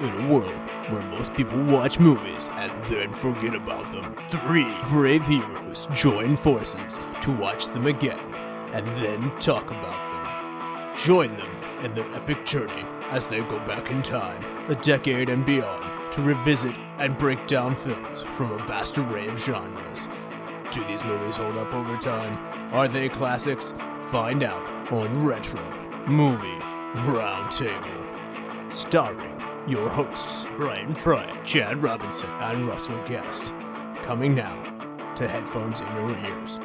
In a world where most people watch movies and then forget about them, 3 brave heroes join forces to watch them again and then talk about them. Join them in their epic journey as they go back in time, a decade and beyond, to revisit and break down films from a vast array of genres. Do these movies hold up over time? Are they classics? Find out on Retro Movie Roundtable. Starring your hosts, Brian Fry, Chad Robinson, and Russell Guest. Coming now to headphones in your ears.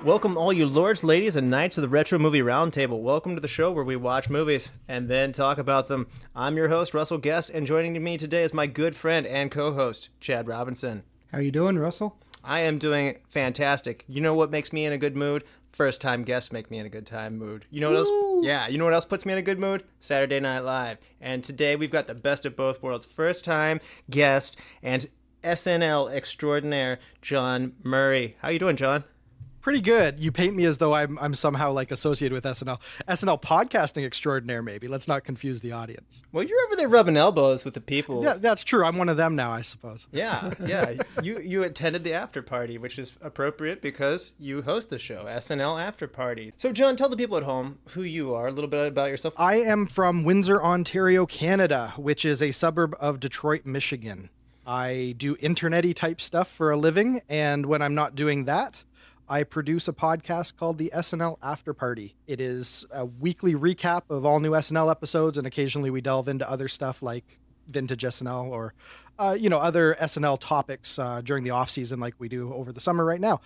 Welcome all you lords, ladies, and knights of the Retro Movie Roundtable. Welcome to the show where we watch movies and then talk about them. I'm your host, Russell Guest, and joining me today is my good friend and co-host, Chad Robinson. How you doing, Russell? I am doing fantastic. You know what makes me in a good mood? First-time guests make me in a good mood. You know what else? Yeah, you know what else puts me in a good mood? Saturday Night Live. And today we've got the best of both worlds. First-time guest and SNL extraordinaire, John Murray. How you doing, John? Pretty good. You paint me as though I'm somehow like associated with SNL. SNL podcasting extraordinaire, maybe. Let's not confuse the audience. Well, you're over there rubbing elbows with the people. Yeah, that's true. I'm one of them now, I suppose. Yeah. You attended the after party, which is appropriate because you host the show, SNL After Party. So, John, tell the people at home who you are, a little bit about yourself. I am from Windsor, Ontario, Canada, which is a suburb of Detroit, Michigan. I do internet-y type stuff for a living, and when I'm not doing that, I produce a podcast called the SNL After Party. It is a weekly recap of all new SNL episodes, and occasionally we delve into other stuff like vintage SNL or, other SNL topics during the off season like we do over the summer right now.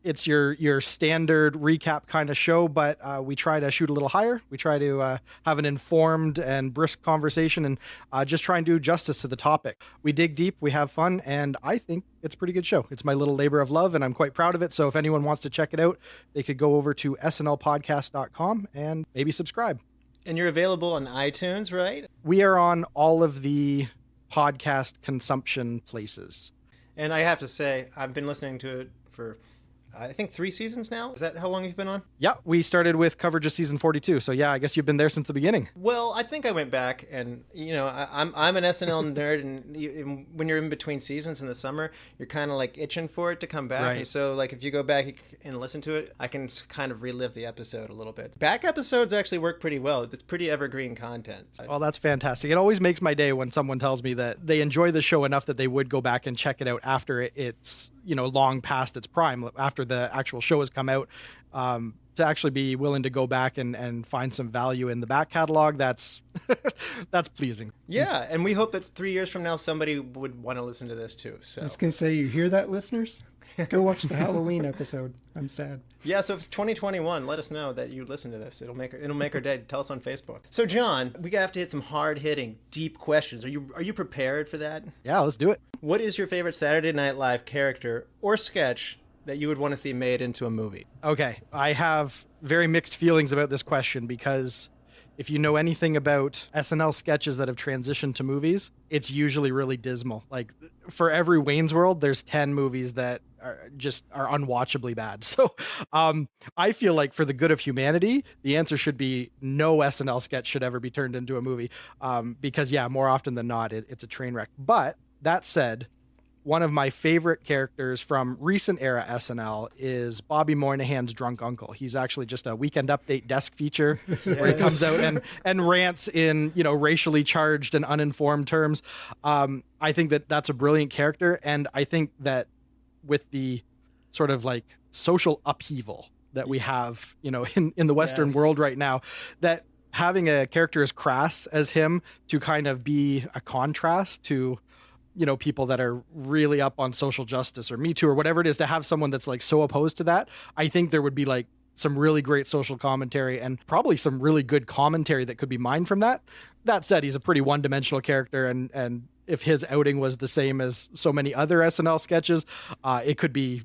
It's your standard recap kind of show, but we try to shoot a little higher. We try to have an informed and brisk conversation and just try and do justice to the topic. We dig deep, we have fun, and I think it's a pretty good show. It's my little labor of love, and I'm quite proud of it. So if anyone wants to check it out, they could go over to snlpodcast.com and maybe subscribe. And you're available on iTunes, right? We are on all of the podcast consumption places. And I have to say, I've been listening to it for I think 3 seasons now. Is that how long you've been on? Yeah, we started with coverage of season 42. So yeah, I guess you've been there since the beginning. Well, I think I went back and, I'm an SNL nerd, and when you're in between seasons in the summer, you're kind of like itching for it to come back. Right. And so like if you go back and listen to it, I can kind of relive the episode a little bit. Back episodes actually work pretty well. It's pretty evergreen content. Well, that's fantastic. It always makes my day when someone tells me that they enjoy the show enough that they would go back and check it out after it's long past its prime, after the actual show has come out, to actually be willing to go back and find some value in the back catalog. That's that's pleasing. Yeah, and we hope that 3 years from now somebody would want to listen to this too. So I was gonna say, you hear that, listeners? Go watch the Halloween episode. I'm sad. Yeah, so if it's 2021, let us know that you listen to this. It'll make our day. Tell us on Facebook. So John, we have to hit some hard-hitting, deep questions. Are you prepared for that? Yeah, let's do it. What is your favorite Saturday Night Live character or sketch that you would want to see made into a movie? Okay, I have very mixed feelings about this question because if you know anything about SNL sketches that have transitioned to movies, it's usually really dismal. Like for every Wayne's World, there's 10 movies that are unwatchably bad. So I feel like for the good of humanity, the answer should be no SNL sketch should ever be turned into a movie because, yeah, more often than not, it's a train wreck. But that said, one of my favorite characters from recent era SNL is Bobby Moynihan's drunk uncle. He's actually just a Weekend Update desk feature where he comes out and rants in, racially charged and uninformed terms. I think that's a brilliant character. And I think that with the sort of like social upheaval that we have, in the Western world right now, that having a character as crass as him to kind of be a contrast to people that are really up on social justice or Me Too or whatever it is, to have someone that's like so opposed to that, I think there would be like some really great social commentary and probably some really good commentary that could be mined from that. That said, he's a pretty one-dimensional character, and if his outing was the same as so many other SNL sketches, it could be,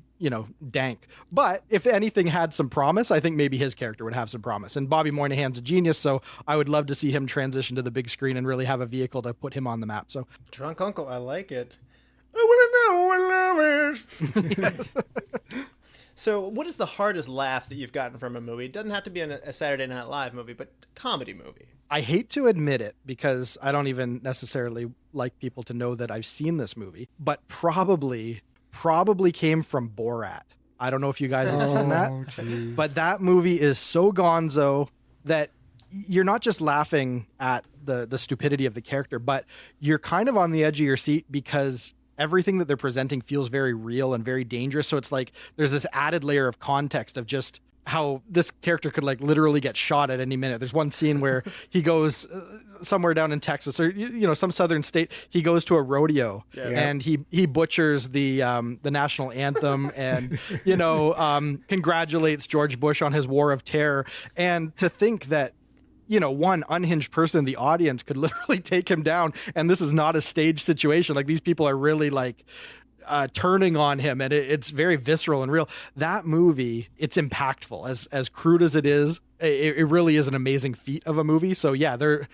dank. But if anything had some promise, I think maybe his character would have some promise. And Bobby Moynihan's a genius, so I would love to see him transition to the big screen and really have a vehicle to put him on the map. So, Drunk Uncle, I like it. I want to know what love is. Yes. So, what is the hardest laugh that you've gotten from a movie? It doesn't have to be a Saturday Night Live movie, but comedy movie. I hate to admit it because I don't even necessarily like people to know that I've seen this movie, but probably came from Borat. I don't know if you guys have seen that, Geez. but that movie is so gonzo that you're not just laughing at the stupidity of the character, but you're kind of on the edge of your seat because everything that they're presenting feels very real and very dangerous. So it's like there's this added layer of context of just how this character could like literally get shot at any minute. There's one scene where he goes somewhere down in Texas or some southern state. He goes to a rodeo and he butchers the national anthem and congratulates George Bush on his war of terror. And to think that one unhinged person in the audience could literally take him down, and this is not a stage situation. Like these people are really like turning on him, and it's very visceral and real. That movie, it's impactful. As crude as it is, it really is an amazing feat of a movie. So yeah, there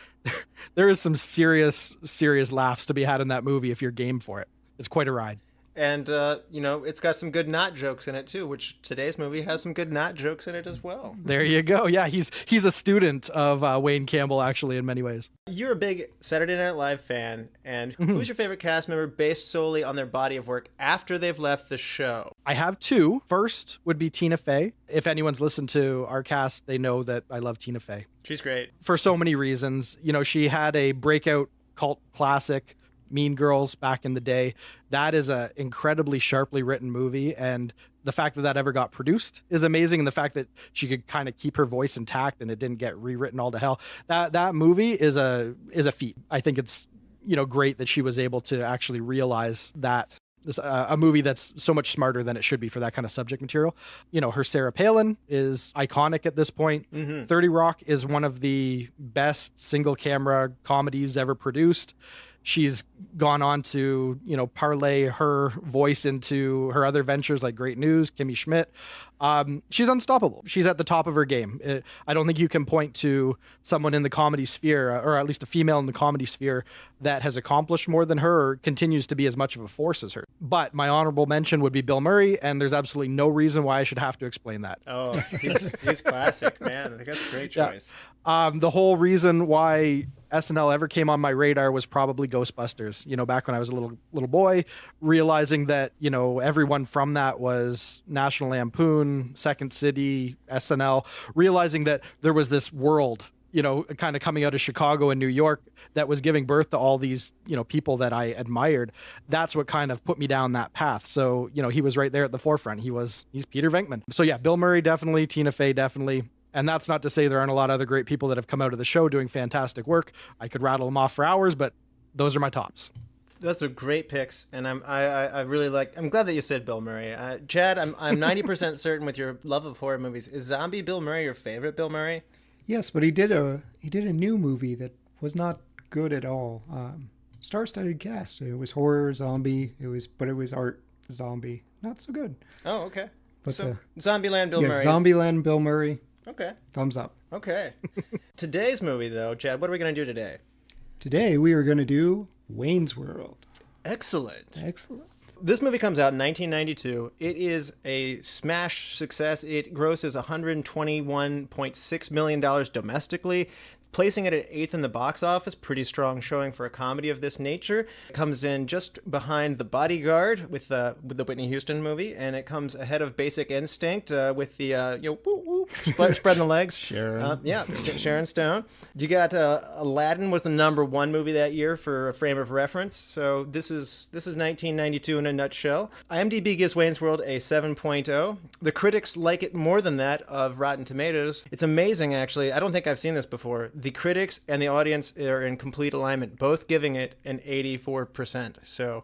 is some serious laughs to be had in that movie if you're game for it. It's quite a ride. And, it's got some good not jokes in it, too, which today's movie has some good not jokes in it as well. There you go. Yeah, he's a student of Wayne Campbell, actually, in many ways. You're a big Saturday Night Live fan, and who's your favorite cast member based solely on their body of work after they've left the show? I have two. First would be Tina Fey. If anyone's listened to our cast, they know that I love Tina Fey. She's great. For so many reasons. She had a breakout cult classic, Mean Girls, back in the day. That is a incredibly sharply written movie, and the fact that ever got produced is amazing, and the fact that she could kind of keep her voice intact and it didn't get rewritten all to hell. That movie is a feat. I think it's great that she was able to actually realize that this a movie that's so much smarter than it should be for that kind of subject material. Her Sarah Palin is iconic at this point. 30 Rock is one of the best single camera comedies ever produced. She's gone on to, parlay her voice into her other ventures like Great News, Kimmy Schmidt. She's unstoppable. She's at the top of her game. I don't think you can point to someone in the comedy sphere, or at least a female in the comedy sphere, that has accomplished more than her or continues to be as much of a force as her. But my honorable mention would be Bill Murray, and there's absolutely no reason why I should have to explain that. Oh, he's classic, man. I think that's a great choice. Yeah. The whole reason why SNL ever came on my radar was probably Ghostbusters. Back when I was a little boy, realizing that, everyone from that was National Lampoon, Second City, SNL, realizing that there was this world, kind of coming out of Chicago and New York that was giving birth to all these, people that I admired. That's what kind of put me down that path. So, he was right there at the forefront. He's Peter Venkman. So yeah, Bill Murray, definitely. Tina Fey, definitely. And that's not to say there aren't a lot of other great people that have come out of the show doing fantastic work. I could rattle them off for hours, but those are my tops. Those are great picks, and I really like. I'm glad that you said Bill Murray. Chad, I'm 90% certain with your love of horror movies. Is Zombie Bill Murray your favorite Bill Murray? Yes, but he did a new movie that was not good at all. Star-studded cast. It was horror zombie. It was art zombie. Not so good. Oh, okay. But so Zombieland Bill Murray. Zombieland Bill Murray. Okay. Thumbs up. Okay. Today's movie, though, Chad, what are we going to do today? Today we are going to do Wayne's World. Excellent. This movie comes out in 1992. It is a smash success. It grosses $121.6 million domestically, placing it at 8th in the box office. Pretty strong showing for a comedy of this nature. It comes in just behind The Bodyguard with the Whitney Houston movie, and it comes ahead of Basic Instinct with the spreading the legs. Sharon Stone. You got Aladdin was the #1 movie that year for a frame of reference. So this is 1992 in a nutshell. IMDb gives Wayne's World a 7.0. The critics like it more than that of Rotten Tomatoes. It's amazing, actually. I don't think I've seen this before. The critics and the audience are in complete alignment, both giving it an 84%. So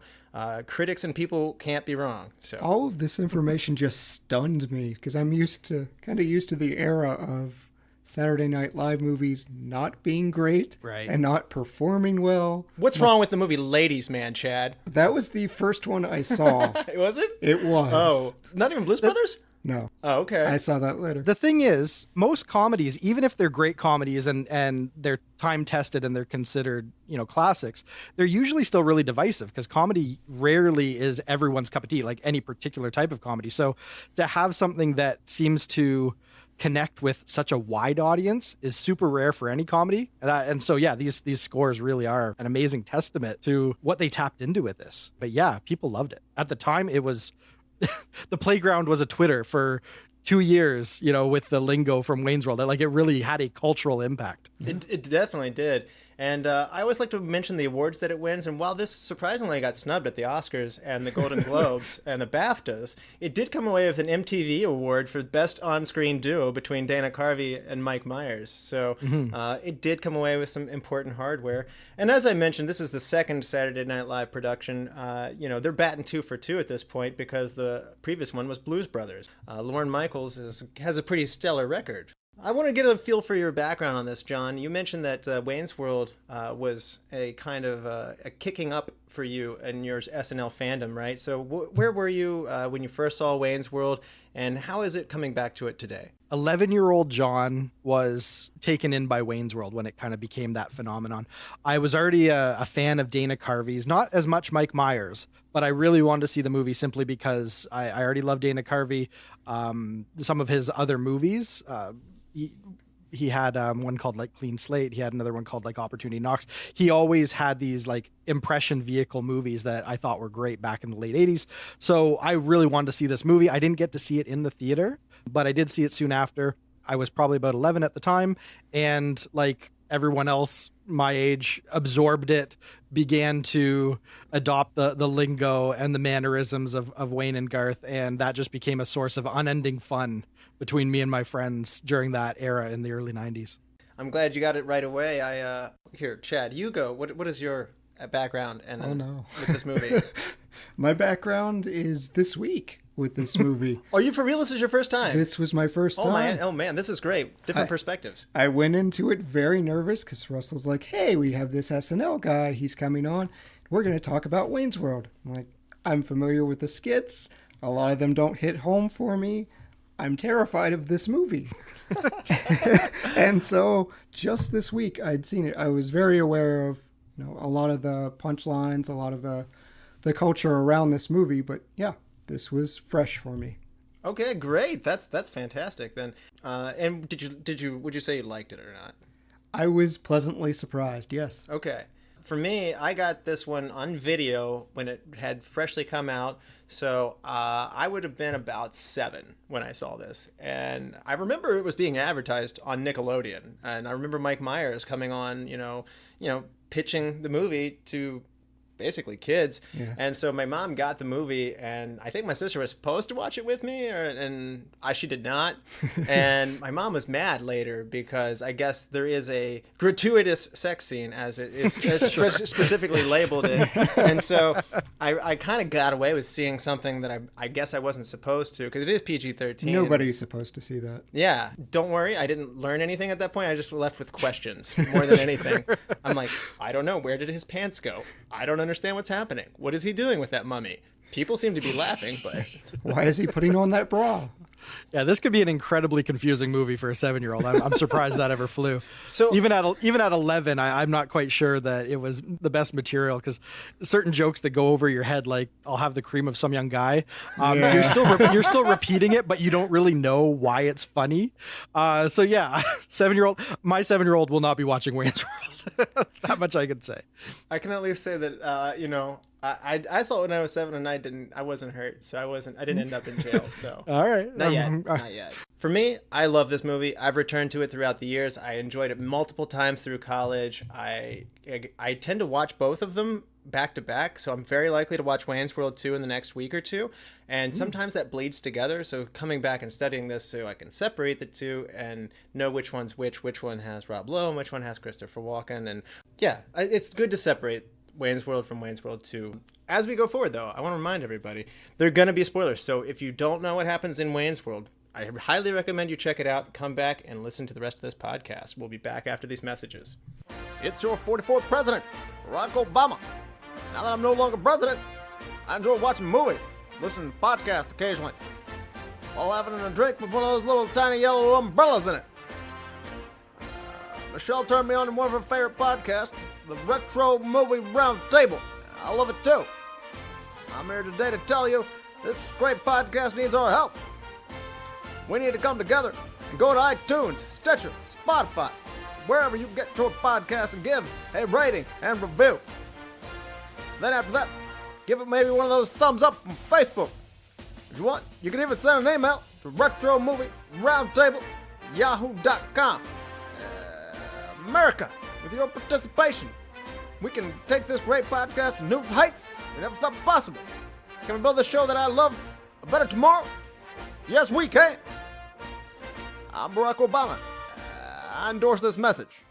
critics and people can't be wrong. So all of this information just stunned me because I'm used to the era of Saturday Night Live movies not being great and not performing well. What's wrong with the movie Ladies Man, Chad? That was the first one I saw. Was it? It was. Oh, not even Blues Brothers? No. Oh, okay. I saw that later. The thing is, most comedies, even if they're great comedies and they're time tested and they're considered, classics, they're usually still really divisive because comedy rarely is everyone's cup of tea, like any particular type of comedy. So to have something that seems to connect with such a wide audience is super rare for any comedy. And so, yeah, these scores really are an amazing testament to what they tapped into with this. But yeah, people loved it. At the time, it was the playground was a Twitter for 2 years, with the lingo from Wayne's World. Like, it really had a cultural impact. It definitely did. And I always like to mention the awards that it wins. And while this surprisingly got snubbed at the Oscars and the Golden Globes and the BAFTAs, it did come away with an MTV award for Best On-Screen Duo between Dana Carvey and Mike Myers. So it did come away with some important hardware. And as I mentioned, this is the second Saturday Night Live production. They're batting 2 for 2 at this point because the previous one was Blues Brothers. Lorne Michaels has a pretty stellar record. I want to get a feel for your background on this, John. You mentioned that Wayne's World was a kind of a kicking up for you in your SNL fandom, right? So where were you when you first saw Wayne's World, and how is it coming back to it today? 11-year-old John was taken in by Wayne's World when it kind of became that phenomenon. I was already a fan of Dana Carvey's, not as much Mike Myers, but I really wanted to see the movie simply because I already loved Dana Carvey. Some of his other movies, he had one called like Clean Slate. He had another one called like Opportunity Knocks. He always had these like impression vehicle movies that I thought were great back in the late 80s. So I really wanted to see this movie. I didn't get to see it in the theater, but I did see it soon after. I was probably about 11 at the time. And like everyone else my age, absorbed it, began to adopt the lingo and the mannerisms of Wayne and Garth. And that just became a source of unending fun between me and my friends during that era in the early 90s. I'm glad you got it right away. Here, Chad, you go. What is your background with this movie? My background is this week with this movie. Are you for real? This is your first time? This was my first time. Oh man, this is great. Different perspectives. I went into it very nervous because Russell's like, hey, we have this SNL guy. He's coming on. We're going to talk about Wayne's World. I'm like, I'm familiar with the skits. A lot of them don't hit home for me. I'm terrified of this movie. And so just this week I'd seen it. I was very aware of, a lot of the punchlines, a lot of the culture around this movie, but yeah, this was fresh for me. Okay, great. That's fantastic then. And would you say you liked it or not? I was pleasantly surprised, yes. Okay. For me, I got this one on video when it had freshly come out. So I would have been about 7 when I saw this. And I remember it was being advertised on Nickelodeon. And I remember Mike Myers coming on, pitching the movie to basically kids. Yeah. And so my mom got the movie, and I think my sister was supposed to watch it with me, she did not. And my mom was mad later because I guess there is a gratuitous sex scene, as it is specifically labeled it. And so I kind of got away with seeing something that I guess I wasn't supposed to, because it is PG-13. Nobody's supposed to see that. Yeah. Don't worry. I didn't learn anything at that point. I just left with questions more than anything. I'm like, I don't know. Where did his pants go? I don't understand what's happening. What is he doing with that mummy? People seem to be laughing, but why is he putting on that bra? Yeah, this could be an incredibly confusing movie for a 7-year-old. I'm surprised that ever flew. So even at 11, I'm not quite sure that it was the best material, because certain jokes that go over your head, like "I'll have the cream of some young guy," you're still repeating it, but you don't really know why it's funny. So yeah, 7-year-old, my 7-year-old will not be watching Wayne's World. That much I can say. I can at least say that I saw it when I was 7, and I wasn't hurt, so I didn't end up in jail. So all right, not yet. For me, I love this movie. I've returned to it throughout the years. I enjoyed it multiple times through college. I tend to watch both of them back to back, so I'm very likely to watch Wayne's World 2 in the next week or two. And sometimes that bleeds together. So coming back and studying this so I can separate the two and know which one's which one has Rob Lowe and which one has Christopher Walken. And yeah, it's good to separate Wayne's World from Wayne's World 2. As we go forward, though, I want to remind everybody, there are going to be spoilers. So if you don't know what happens in Wayne's World, I highly recommend you check it out, come back, and listen to the rest of this podcast. We'll be back after these messages. It's your 44th president, Barack Obama. Now that I'm no longer president, I enjoy watching movies, listening to podcasts occasionally. while having a drink with one of those little tiny yellow umbrellas in it. Michelle turned me on to one of her favorite podcasts, the Retro Movie Roundtable. I love it too. I'm here today to tell you this great podcast needs our help. We need to come together and go to iTunes, Stitcher, Spotify, wherever you get your podcast and give a rating and review. Then after that, give it maybe one of those thumbs up on Facebook. If you want, you can even send an email to retromovieroundtable@yahoo.com. America, with your participation, we can take this great podcast to new heights we never thought possible. Can we build the show that I love a better tomorrow? Yes, we can. I'm Barack Obama. I endorse this message.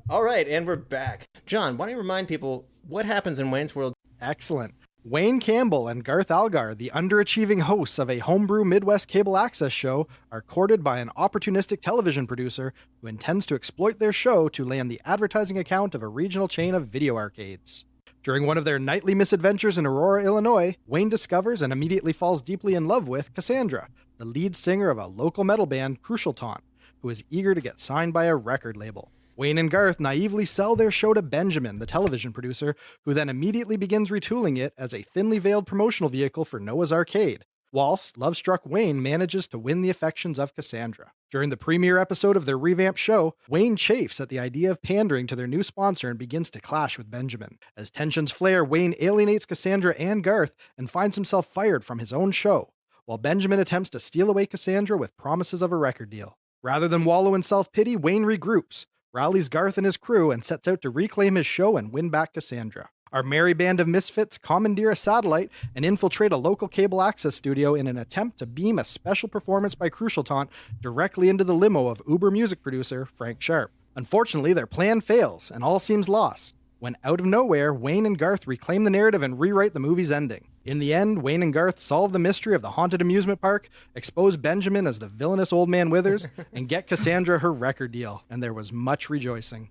All right, and we're back. John, why don't you remind people what happens in Wayne's World? Excellent. Wayne Campbell and Garth Algar, the underachieving hosts of a homebrew Midwest cable access show, are courted by an opportunistic television producer who intends to exploit their show to land the advertising account of a regional chain of video arcades. During one of their nightly misadventures in Aurora, Illinois, Wayne discovers and immediately falls deeply in love with Cassandra, the lead singer of a local metal band, Crucial Taunt, who is eager to get signed by a record label. Wayne and Garth naively sell their show to Benjamin, the television producer, who then immediately begins retooling it as a thinly veiled promotional vehicle for Noah's Arcade, whilst love-struck Wayne manages to win the affections of Cassandra. During the premiere episode of their revamped show, Wayne chafes at the idea of pandering to their new sponsor and begins to clash with Benjamin. As tensions flare, Wayne alienates Cassandra and Garth and finds himself fired from his own show, while Benjamin attempts to steal away Cassandra with promises of a record deal. Rather than wallow in self-pity, Wayne regroups, rallies Garth and his crew, and sets out to reclaim his show and win back Cassandra. Our merry band of misfits commandeer a satellite and infiltrate a local cable access studio in an attempt to beam a special performance by Crucial Taunt directly into the limo of Uber music producer Frank Sharp. Unfortunately, their plan fails, and all seems lost, when out of nowhere, Wayne and Garth reclaim the narrative and rewrite the movie's ending. In the end, Wayne and Garth solve the mystery of the haunted amusement park, expose Benjamin as the villainous old man Withers, and get Cassandra her record deal, and there was much rejoicing.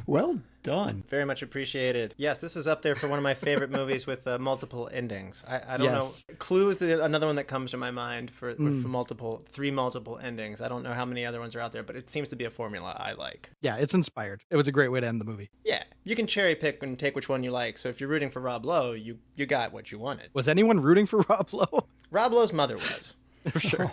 Well done. Very much appreciated. Yes, this is up there for one of my favorite movies with multiple endings. I don't know. Clue is another one that comes to my mind for three multiple endings. I don't know how many other ones are out there, but it seems to be a formula I like. Yeah, it's inspired. It was a great way to end the movie. Yeah, you can cherry pick and take which one you like. So if you're rooting for Rob Lowe, you got what you wanted. Was anyone rooting for Rob Lowe? Rob Lowe's mother was. For sure.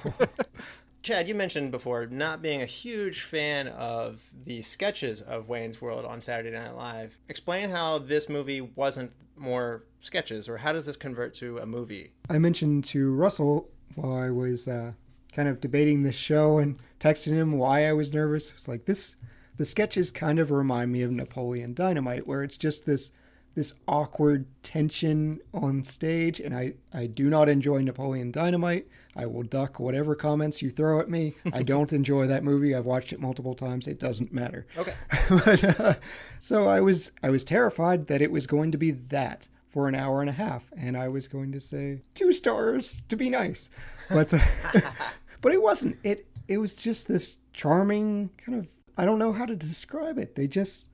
Chad, you mentioned before not being a huge fan of the sketches of Wayne's World on Saturday Night Live. Explain how this movie wasn't more sketches, or how does this convert to a movie? I mentioned to Russell while I was kind of debating this show and texting him why I was nervous. It's like the sketches kind of remind me of Napoleon Dynamite, where it's just this awkward tension on stage, and I do not enjoy Napoleon Dynamite. I will duck whatever comments you throw at me. I don't enjoy that movie. I've watched it multiple times. It doesn't matter. Okay. But, so I was terrified that it was going to be that for an hour and a half, and I was going to say 2 stars to be nice. But but it wasn't. It was just this charming kind of, I don't know how to describe it. They just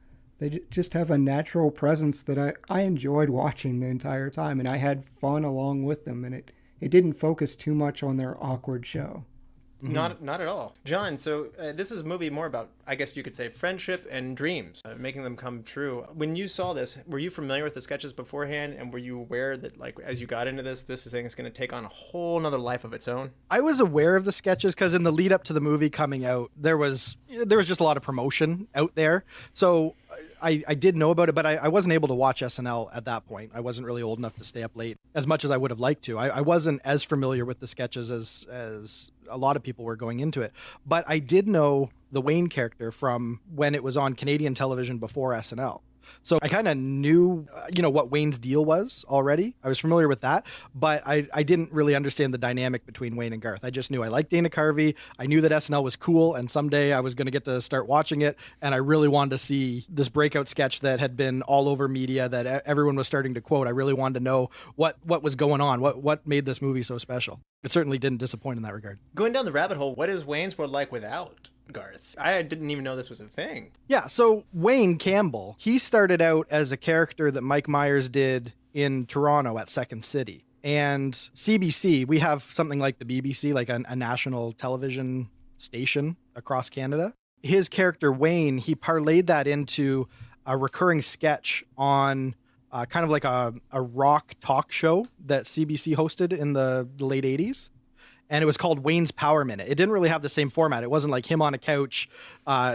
have a natural presence that I enjoyed watching the entire time, and I had fun along with them, and it didn't focus too much on their awkward show. Not at all. John, so this is a movie more about, I guess you could say, friendship and dreams, making them come true. When you saw this, were you familiar with the sketches beforehand, and were you aware that, like, as you got into this thing is going to take on a whole nother life of its own? I was aware of the sketches because in the lead up to the movie coming out, there was just a lot of promotion out there. So I did know about it, but I wasn't able to watch SNL at that point. I wasn't really old enough to stay up late as much as I would have liked to. I wasn't as familiar with the sketches as a lot of people were going into it. But I did know the Wayne character from when it was on Canadian television before SNL. So I kind of knew, what Wayne's deal was already. I was familiar with that, but I didn't really understand the dynamic between Wayne and Garth. I just knew I liked Dana Carvey. I knew that SNL was cool, and someday I was going to get to start watching it, and I really wanted to see this breakout sketch that had been all over media that everyone was starting to quote. I really wanted to know what was going on, what made this movie so special. It certainly didn't disappoint in that regard. Going down the rabbit hole, what is Wayne's World like without Garth? I didn't even know this was a thing. Yeah, so Wayne Campbell, he started out as a character that Mike Myers did in Toronto at Second City. And CBC, we have something like the BBC, like a national television station across Canada. His character, Wayne, he parlayed that into a recurring sketch on kind of like a rock talk show that CBC hosted in the late 80s. And it was called Wayne's Power Minute. It didn't really have the same format. It wasn't like him on a couch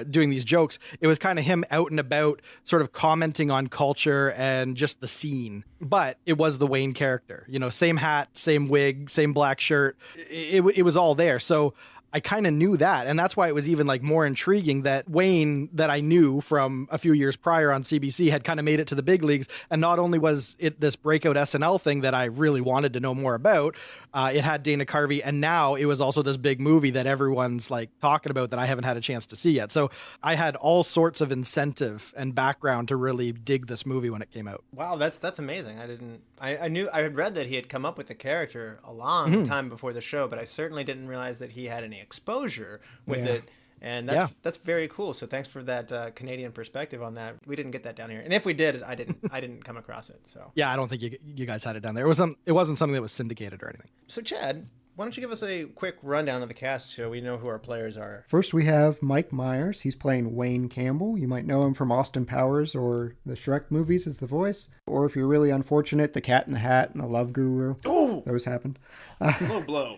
doing these jokes. It was kind of him out and about, sort of commenting on culture and just the scene. But it was the Wayne character. You know, same hat, same wig, same black shirt. It was all there. So I kind of knew that. And that's why it was even like more intriguing that Wayne, that I knew from a few years prior on CBC, had kind of made it to the big leagues. And not only was it this breakout SNL thing that I really wanted to know more about, it had Dana Carvey. And now it was also this big movie that everyone's like talking about that I haven't had a chance to see yet. So I had all sorts of incentive and background to really dig this movie when it came out. Wow, that's amazing. I had read that he had come up with the character a long time before the show, but I certainly didn't realize that he had any exposure with it. And that's very cool. So thanks for that Canadian perspective on that. We didn't get that down here, and if we did, I didn't come across it. So yeah, I don't think you guys had it down there. It wasn't something that was syndicated or anything. So Chad, why don't you give us a quick rundown of the cast so we know who our players are? First, we have Mike Myers. He's playing Wayne Campbell. You might know him from Austin Powers or the Shrek movies as the voice. Or if you're really unfortunate, The Cat in the Hat and The Love Guru. Oh! Those happened. Low blow.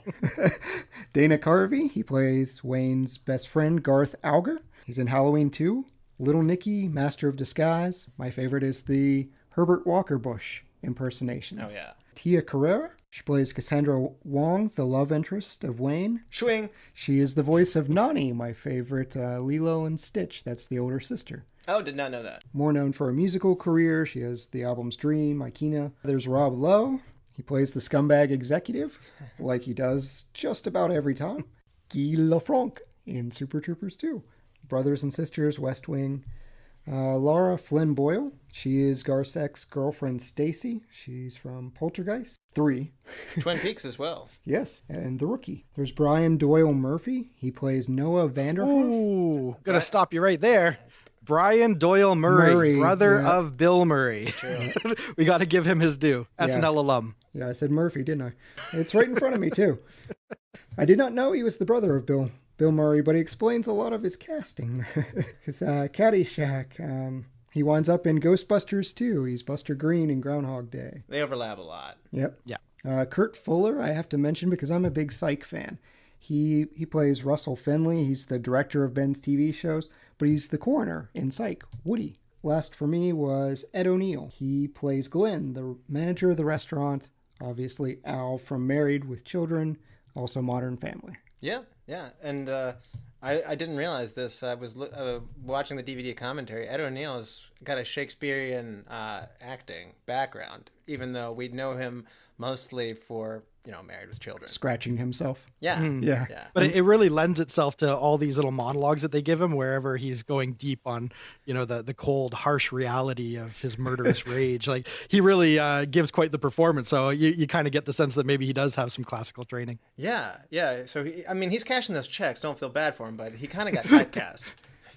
Dana Carvey. He plays Wayne's best friend, Garth Alger. He's in Halloween 2. Little Nicky, Master of Disguise. My favorite is the Herbert Walker Bush impersonations. Oh, yeah. Tia Carrere. She plays Cassandra Wong, the love interest of Wayne. Swing. She is the voice of Nani, my favorite Lilo and Stitch. That's the older sister. Oh, did not know that. More known for a musical career, she has the albums Dream, Ikena. There's Rob Lowe. He plays the scumbag executive, like he does just about every time. Guy Lafranc in Super Troopers 2. Brothers and Sisters, West Wing. Lara Flynn Boyle. She is Garsek's girlfriend Stacy. She's from Poltergeist 3. Twin Peaks as well. Yes, and The Rookie. There's Brian Doyle-Murray. He plays Noah Vanderhoff. Ooh, gonna stop you right there. Brian Doyle-Murray, brother of Bill Murray. We got to give him his due. SNL alum. Yeah, I said Murphy, didn't I? It's right in front of me, too. I did not know he was the brother of Bill Murray, but he explains a lot of his casting. Because Caddyshack, he winds up in Ghostbusters 2. He's Buster Green in Groundhog Day. They overlap a lot. Yep. Yeah. Kurt Fuller, I have to mention because I'm a big Psych fan. He plays Russell Finley. He's the director of Ben's TV shows, but he's the coroner in Psych, Woody. Last for me was Ed O'Neill. He plays Glenn, the manager of the restaurant. Obviously, Al from Married with Children, also Modern Family. Yeah. And I didn't realize this. I was watching the DVD commentary. Ed O'Neill's got a Shakespearean acting background, even though we know him mostly for, Married with Children. Scratching himself. Yeah. Yeah. But it really lends itself to all these little monologues that they give him wherever he's going deep on, the cold, harsh reality of his murderous rage. Like, he really gives quite the performance. So you kind of get the sense that maybe he does have some classical training. Yeah. So, he's cashing those checks. Don't feel bad for him, but he kind of got typecast.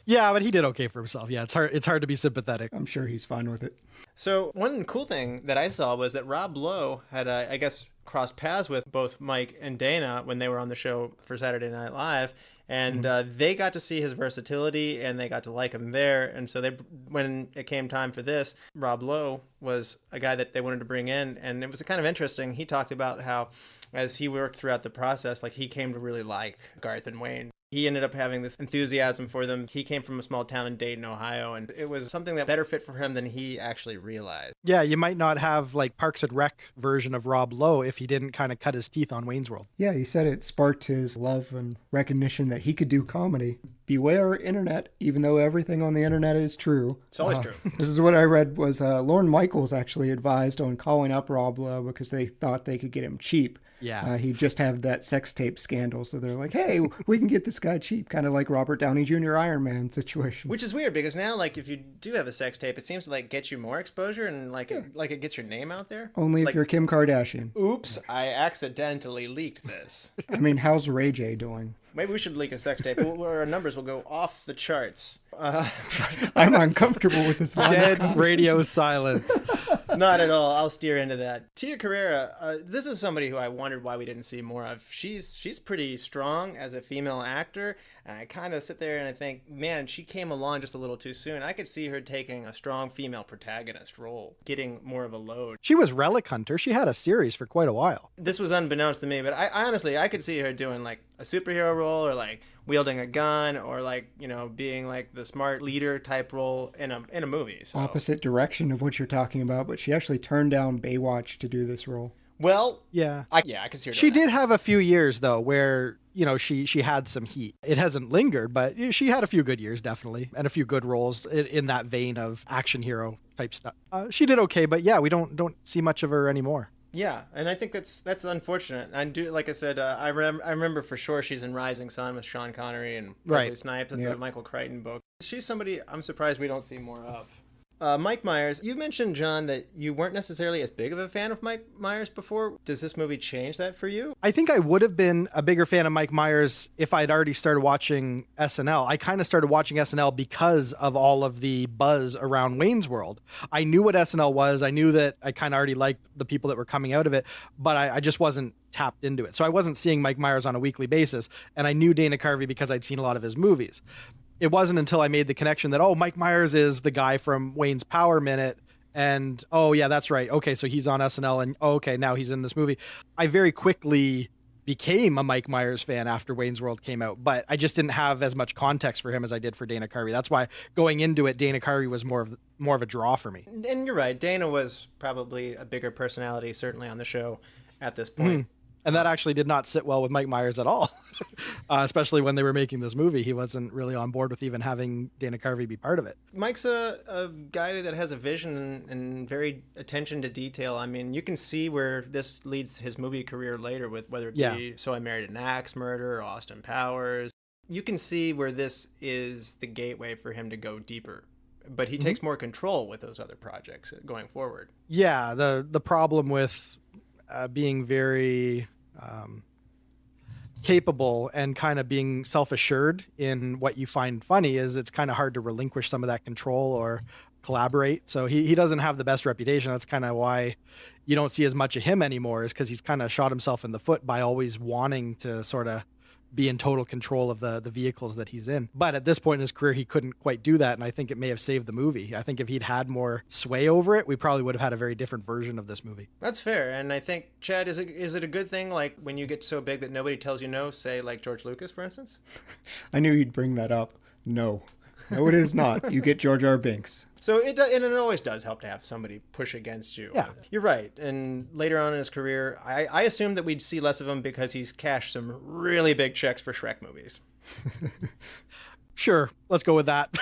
Yeah, but he did okay for himself. Yeah, it's hard to be sympathetic. I'm sure he's fine with it. So one cool thing that I saw was that Rob Lowe had, I guess, crossed paths with both Mike and Dana when they were on the show for Saturday Night Live. And they got to see his versatility and they got to like him there. And so when it came time for this, Rob Lowe was a guy that they wanted to bring in. And it was kind of interesting. He talked about how as he worked throughout the process, like he came to really like Garth and Wayne. He ended up having this enthusiasm for them. He came from a small town in Dayton, Ohio, and it was something that better fit for him than he actually realized. Yeah, you might not have like Parks and Rec version of Rob Lowe if he didn't kind of cut his teeth on Wayne's World. Yeah, he said it sparked his love and recognition that he could do comedy. Beware internet, even though everything on the internet is true. It's always true. This is what I read was Lorne Michaels actually advised on calling up Rob Lowe because they thought they could get him cheap. Yeah. He just had that sex tape scandal. So they're like, hey, we can get this guy cheap. Kind of like Robert Downey Jr. Iron Man situation. Which is weird because now, like, if you do have a sex tape, it seems to, like, get you more exposure and, like, it gets your name out there. Only like, if you're Kim Kardashian. Oops, I accidentally leaked this. I mean, how's Ray J doing? Maybe we should leak a sex tape where our numbers will go off the charts. I'm uncomfortable with this. Dead radio silence. Not at all. I'll steer into that. Tia Carrere, this is somebody who I wondered why we didn't see more of. She's pretty strong as a female actor, and I kind of sit there and I think, man, she came along just a little too soon. I could see her taking a strong female protagonist role, getting more of a load. She was Relic Hunter. She had a series for quite a while. This was unbeknownst to me, but I honestly, I could see her doing like a superhero role, or like wielding a gun, or like, you know, being like the smart leader type role in a movie. So. Opposite direction of what you're talking about, but she actually turned down Baywatch to do this role. Well, yeah, I can see her doing She that. did have a few years though where, you know, she had some heat. It hasn't lingered, but she had a few good years, definitely, and a few good roles in that vein of action hero type stuff. She did okay, but yeah, we don't see much of her anymore. Yeah, and I think that's unfortunate. I do, like I said, I remember for sure she's in Rising Sun with Sean Connery and Wesley Snipes. That's a Michael Crichton book. She's somebody I'm surprised we don't see more of. Mike Myers, you mentioned, John, that you weren't necessarily as big of a fan of Mike Myers before. Does this movie change that for you? I think I would have been a bigger fan of Mike Myers if I'd already started watching SNL. I kind of started watching SNL because of all of the buzz around Wayne's World. I knew what SNL was. I knew that I kind of already liked the people that were coming out of it, but I just wasn't tapped into it. So I wasn't seeing Mike Myers on a weekly basis, and I knew Dana Carvey because I'd seen a lot of his movies. It wasn't until I made the connection that, oh, Mike Myers is the guy from Wayne's Power Minute. And, oh, yeah, that's right. Okay, so he's on SNL, and, oh, okay, now he's in this movie. I very quickly became a Mike Myers fan after Wayne's World came out, but I just didn't have as much context for him as I did for Dana Carvey. That's why going into it, Dana Carvey was more of a draw for me. And you're right. Dana was probably a bigger personality, certainly on the show at this point. And that actually did not sit well with Mike Myers at all, especially when they were making this movie. He wasn't really on board with even having Dana Carvey be part of it. Mike's a guy that has a vision and very attention to detail. I mean, you can see where this leads his movie career later with whether it be So I Married an Axe Murderer or Austin Powers. You can see where this is the gateway for him to go deeper. But he takes more control with those other projects going forward. Yeah, the problem with being very capable and kind of being self-assured in what you find funny is it's kind of hard to relinquish some of that control or collaborate. So he doesn't have the best reputation. That's kind of why you don't see as much of him anymore, is because he's kind of shot himself in the foot by always wanting to sort of be in total control of the vehicles that he's in. But at this point in his career, he couldn't quite do that, and I think it may have saved the movie. I think if he'd had more sway over it, we probably would have had a very different version of this movie. That's fair, and I think, Chad, is it a good thing, like, when you get so big that nobody tells you no, say, like George Lucas, for instance? I knew you'd bring that up. No, it is not. You get Jar Jar Binks. So it always does help to have somebody push against you. Yeah. You're right. And later on in his career, I assumed that we'd see less of him because he's cashed some really big checks for Shrek movies. Sure, let's go with that.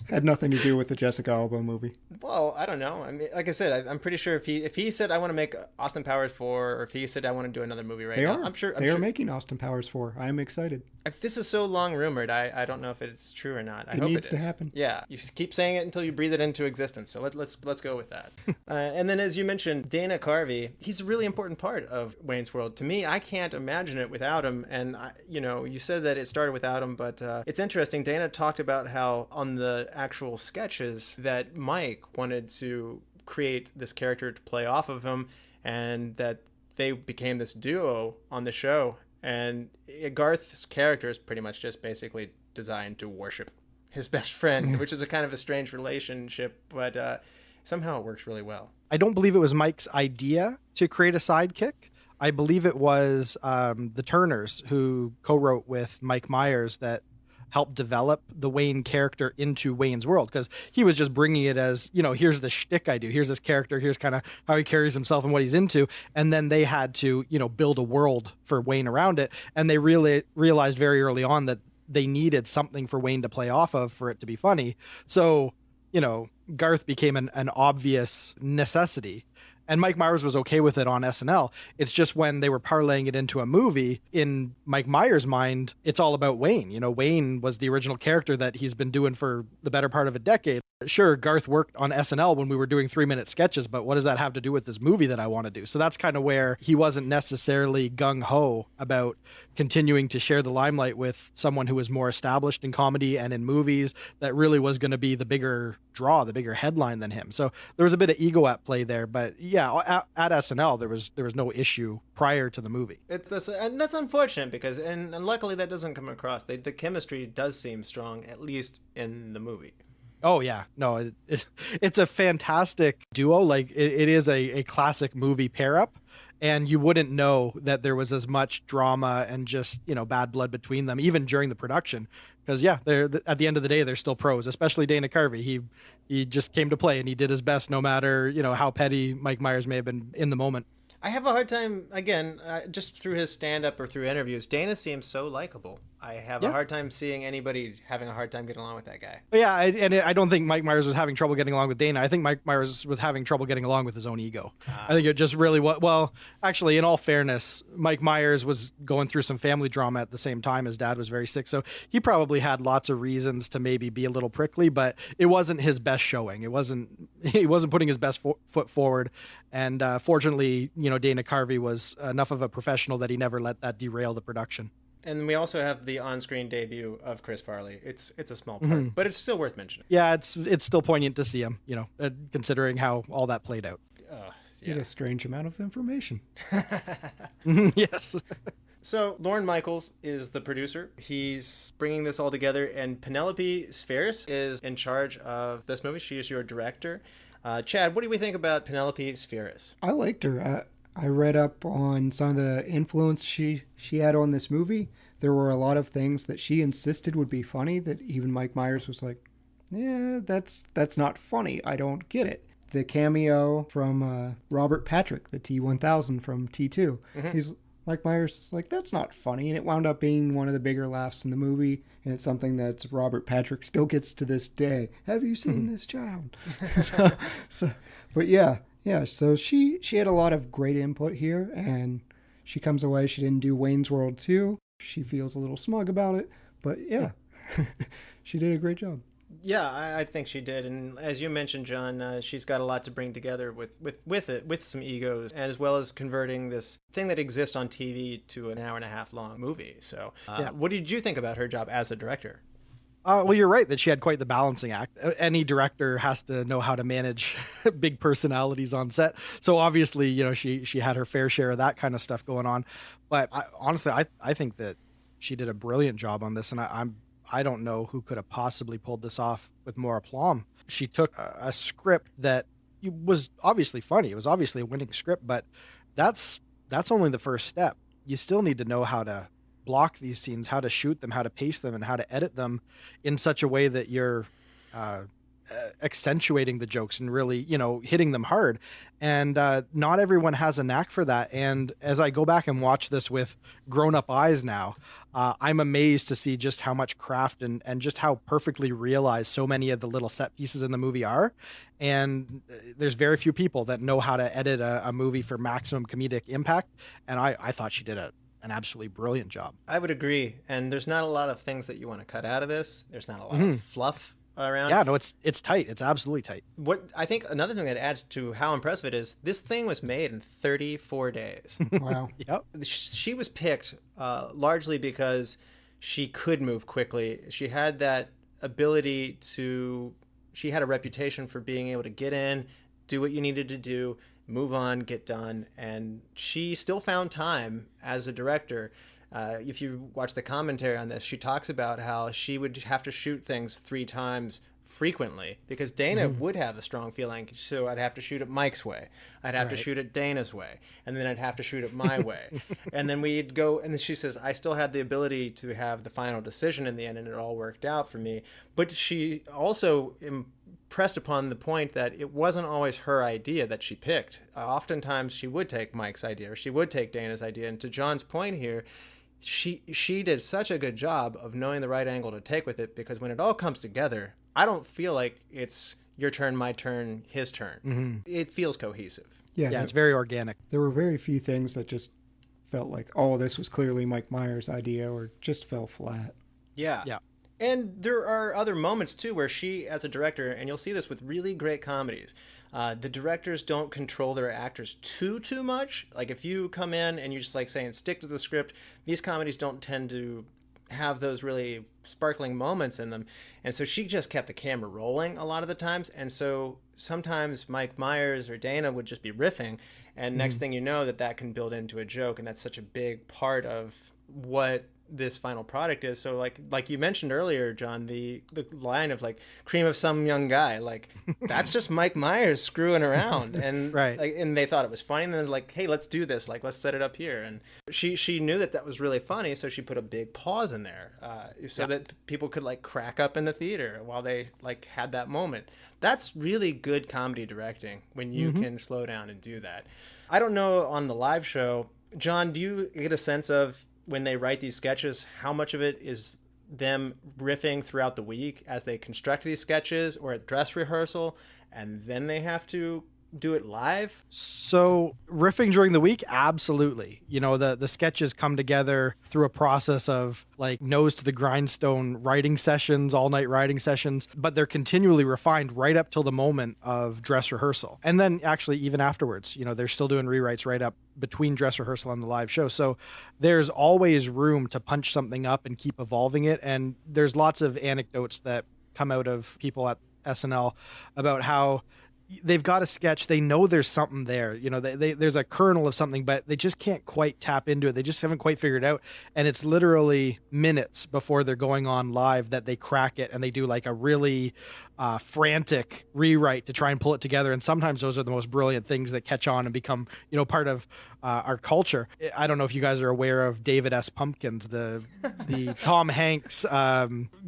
Had nothing to do with the Jessica Alba movie. Well, I don't know. I mean, like I said, I'm pretty sure if he said I want to make Austin Powers 4, or if he said I want to do another movie right now, I'm sure they are making Austin Powers 4. I am excited. If this is so long rumored, I don't know if it's true or not. I hope it needs to happen. Yeah, you just keep saying it until you breathe it into existence. So let's go with that. And then, as you mentioned, Dana Carvey, he's a really important part of Wayne's World. To me, I can't imagine it without him. And you said that it started without him, but it's interesting. Dana talked about how on the actual sketches that Mike wanted to create this character to play off of him, and that they became this duo on the show. And Garth's character is pretty much just basically designed to worship his best friend, which is a kind of a strange relationship, but somehow it works really well. I don't believe it was Mike's idea to create a sidekick. I believe it was the Turners who co-wrote with Mike Myers that helped develop the Wayne character into Wayne's World, because he was just bringing it as, here's the shtick I do. Here's this character. Here's kind of how he carries himself and what he's into. And then they had to, build a world for Wayne around it. And they really realized very early on that they needed something for Wayne to play off of for it to be funny. So, Garth became an obvious necessity. And Mike Myers was okay with it on SNL. It's just when they were parlaying it into a movie, in Mike Myers' mind, it's all about Wayne. Wayne was the original character that he's been doing for the better part of a decade. Sure, Garth worked on SNL when we were doing 3-minute sketches, but what does that have to do with this movie that I want to do? So that's kind of where he wasn't necessarily gung-ho about continuing to share the limelight with someone who was more established in comedy and in movies that really was going to be the bigger draw, the bigger headline than him. So there was a bit of ego at play there, but yeah, at SNL, there was no issue prior to the movie. And that's unfortunate because, and luckily that doesn't come across. The chemistry does seem strong, at least in the movie. Oh yeah, no, it's a fantastic duo. Like it is a classic movie pair up, and you wouldn't know that there was as much drama and just bad blood between them even during the production, because yeah, they're at the end of the day they're still pros. Especially Dana Carvey, he just came to play and he did his best no matter how petty Mike Myers may have been in the moment. I have a hard time, again, just through his stand-up or through interviews, Dana seems so likable. I have a hard time seeing anybody having a hard time getting along with that guy. Yeah, I don't think Mike Myers was having trouble getting along with Dana. I think Mike Myers was having trouble getting along with his own ego. I think it just really well, actually, in all fairness, Mike Myers was going through some family drama at the same time. His dad was very sick, so he probably had lots of reasons to maybe be a little prickly, but it wasn't his best showing. He wasn't putting his best foot forward. And fortunately, Dana Carvey was enough of a professional that he never let that derail the production. And we also have the on-screen debut of Chris Farley. It's a small part, but it's still worth mentioning. Yeah, it's still poignant to see him, considering how all that played out. Get a strange amount of information. Yes. So Lorne Michaels is the producer. He's bringing this all together, and Penelope Spheeris is in charge of this movie. She is your director. Chad, what do we think about Penelope Spheeris? I liked her. I read up on some of the influence she had on this movie. There were a lot of things that she insisted would be funny that even Mike Myers was like, yeah, that's not funny. I don't get it. The cameo from Robert Patrick, the T-1000 from T2. Mm-hmm. Mike Myers is like, that's not funny. And it wound up being one of the bigger laughs in the movie. And it's something that Robert Patrick still gets to this day. Have you seen this child? But yeah. So she had a lot of great input here. And she comes away. She didn't do Wayne's World 2. She feels a little smug about it. But yeah, she did a great job. Yeah, I think she did, and as you mentioned, John, she's got a lot to bring together with some egos, and as well as converting this thing that exists on TV to an hour and a half long movie. So, What did you think about her job as a director? Well, you're right that she had quite the balancing act. Any director has to know how to manage big personalities on set. So obviously, she had her fair share of that kind of stuff going on. But honestly, I think that she did a brilliant job on this, and I don't know who could have possibly pulled this off with more aplomb. She took a script that was obviously funny. It was obviously a winning script, but that's only the first step. You still need to know how to block these scenes, how to shoot them, how to pace them, and how to edit them in such a way that you're accentuating the jokes and really, hitting them hard. And not everyone has a knack for that. And as I go back and watch this with grown-up eyes now, I'm amazed to see just how much craft and just how perfectly realized so many of the little set pieces in the movie are. And there's very few people that know how to edit a movie for maximum comedic impact. And I thought she did an absolutely brilliant job. I would agree. And there's not a lot of things that you want to cut out of this. There's not a lot of fluff around. Yeah, no, it's tight. It's absolutely tight. What I think another thing that adds to how impressive it is, this thing was made in 34 days. Wow. Yep. She was picked largely because she could move quickly. She had that ability she had a reputation for being able to get in, do what you needed to do, move on, get done. And she still found time as a director. If you watch the commentary on this, she talks about how she would have to shoot things 3 times frequently because Dana would have a strong feeling. So I'd have to shoot it Mike's way. I'd have to shoot it Dana's way. And then I'd have to shoot it my way. And then we'd go, and then she says, I still had the ability to have the final decision in the end, and it all worked out for me. But she also impressed upon the point that it wasn't always her idea that she picked. Oftentimes she would take Mike's idea or she would take Dana's idea. And to John's point here, she did such a good job of knowing the right angle to take with it, because when it all comes together, I don't feel like it's your turn, my turn, his turn. It feels cohesive. Yeah, it's very organic. There were very few things that just felt like, oh, this was clearly Mike Myers' idea, or just fell flat. Yeah. And there are other moments too where she, as a director, and you'll see this with really great comedies, the directors don't control their actors too much. Like if you come in and you're just like saying stick to the script, these comedies don't tend to have those really sparkling moments in them. And so she just kept the camera rolling a lot of the times. And so sometimes Mike Myers or Dana would just be riffing, and next thing you know, that can build into a joke, and that's such a big part of what this final product is. So like you mentioned earlier, John, the line of like cream of some young guy, like that's just Mike Myers screwing around, and Right. like, and they thought it was funny, and then like, hey, let's do this, like let's set it up here. And she knew that was really funny, so she put a big pause in there, so that people could like crack up in the theater while they like had that moment. That's really good comedy directing, when you can slow down and do that. I don't know on the live show, John, do you get a sense of when they write these sketches, how much of it is them riffing throughout the week as they construct these sketches, or at dress rehearsal, and then they have to do it live? So riffing during the week, absolutely. You know, the sketches come together through a process of like nose to the grindstone writing sessions, all night writing sessions, but they're continually refined right up till the moment of dress rehearsal. And then actually even afterwards, you know, they're still doing rewrites right up between dress rehearsal and the live show. So there's always room to punch something up and keep evolving it. And there's lots of anecdotes that come out of people at SNL about how they've got a sketch, they know there's something there, you know, there's a kernel of something, but they just can't quite tap into it. They just haven't quite figured it out. And it's literally minutes before they're going on live that they crack it, and they do like a really frantic rewrite to try and pull it together. And sometimes those are the most brilliant things that catch on and become, you know, part of our culture. I don't know if you guys are aware of David S. Pumpkins, the Tom Hanks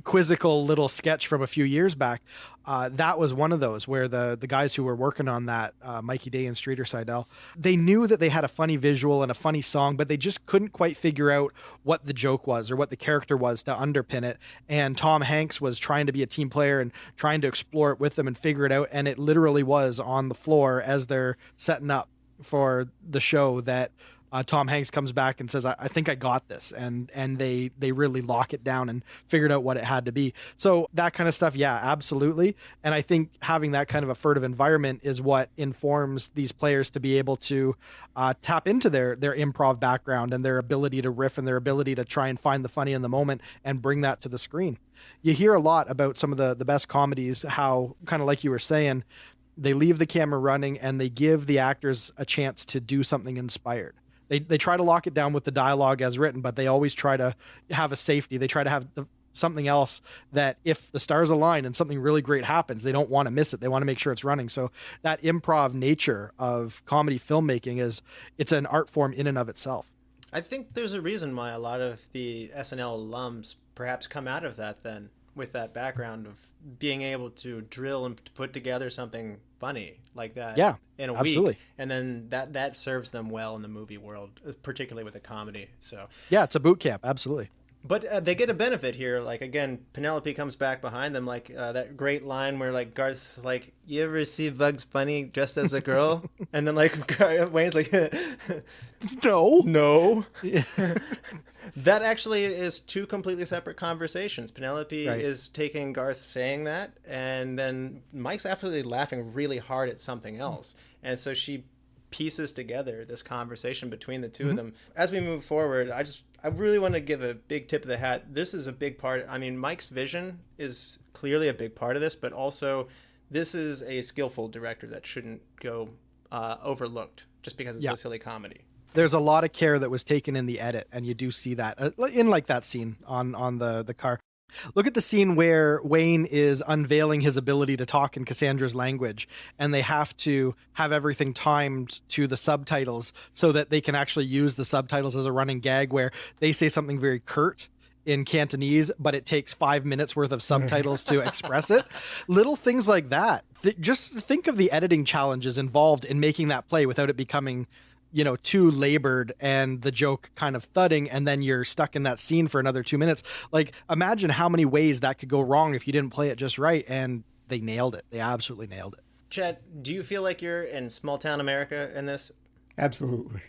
quizzical little sketch from a few years back. That was one of those where the guys who were working on that, Mikey Day and Streeter Seidel, they knew that they had a funny visual and a funny song, but they just couldn't quite figure out what the joke was or what the character was to underpin it. And Tom Hanks was trying to be a team player and trying to explore it with them and figure it out. And it literally was on the floor as they're setting up for the show that Tom Hanks comes back and says, I think I got this. And they really lock it down and figured out what it had to be. So that kind of stuff, yeah, absolutely. And I think having that kind of a furtive environment is what informs these players to be able to tap into their improv background and their ability to riff and their ability to try and find the funny in the moment and bring that to the screen. You hear a lot about some of the best comedies, how kind of like you were saying, they leave the camera running and they give the actors a chance to do something inspired. They try to lock it down with the dialogue as written, but they always try to have a safety. They try to have something else that if the stars align and something really great happens, they don't want to miss it. They want to make sure it's running. So that improv nature of comedy filmmaking it's an art form in and of itself. I think there's a reason why a lot of the SNL alums perhaps come out of that then, with that background of being able to drill and to put together something funny like that in a absolutely. week. And then that serves them well in the movie world, particularly with a comedy. So yeah, it's a boot camp. Absolutely. But they get a benefit here. Like, again, Penelope comes back behind them, like that great line where, like, Garth's like, you ever see Bugs Bunny dressed as a girl? And then, like, Wayne's like, no. That actually is two completely separate conversations. Penelope is taking Garth saying that, and then Mike's absolutely laughing really hard at something else. And so she pieces together this conversation between the two of them. As we move forward, I really want to give a big tip of the hat. This is a big part. I mean, Mike's vision is clearly a big part of this, but also this is a skillful director that shouldn't go overlooked just because it's a silly comedy. There's a lot of care that was taken in the edit, and you do see that in like that scene on the car. Look at the scene where Wayne is unveiling his ability to talk in Cassandra's language, and they have to have everything timed to the subtitles so that they can actually use the subtitles as a running gag where they say something very curt in Cantonese, but it takes 5 minutes worth of subtitles to express it. Little things like that. Just think of the editing challenges involved in making that play without it becoming, you know, too labored and the joke kind of thudding, and then you're stuck in that scene for another 2 minutes. Like, imagine how many ways that could go wrong if you didn't play it just right, and they nailed it. They absolutely nailed it. Chet, do you feel like you're in small town America in this? Absolutely.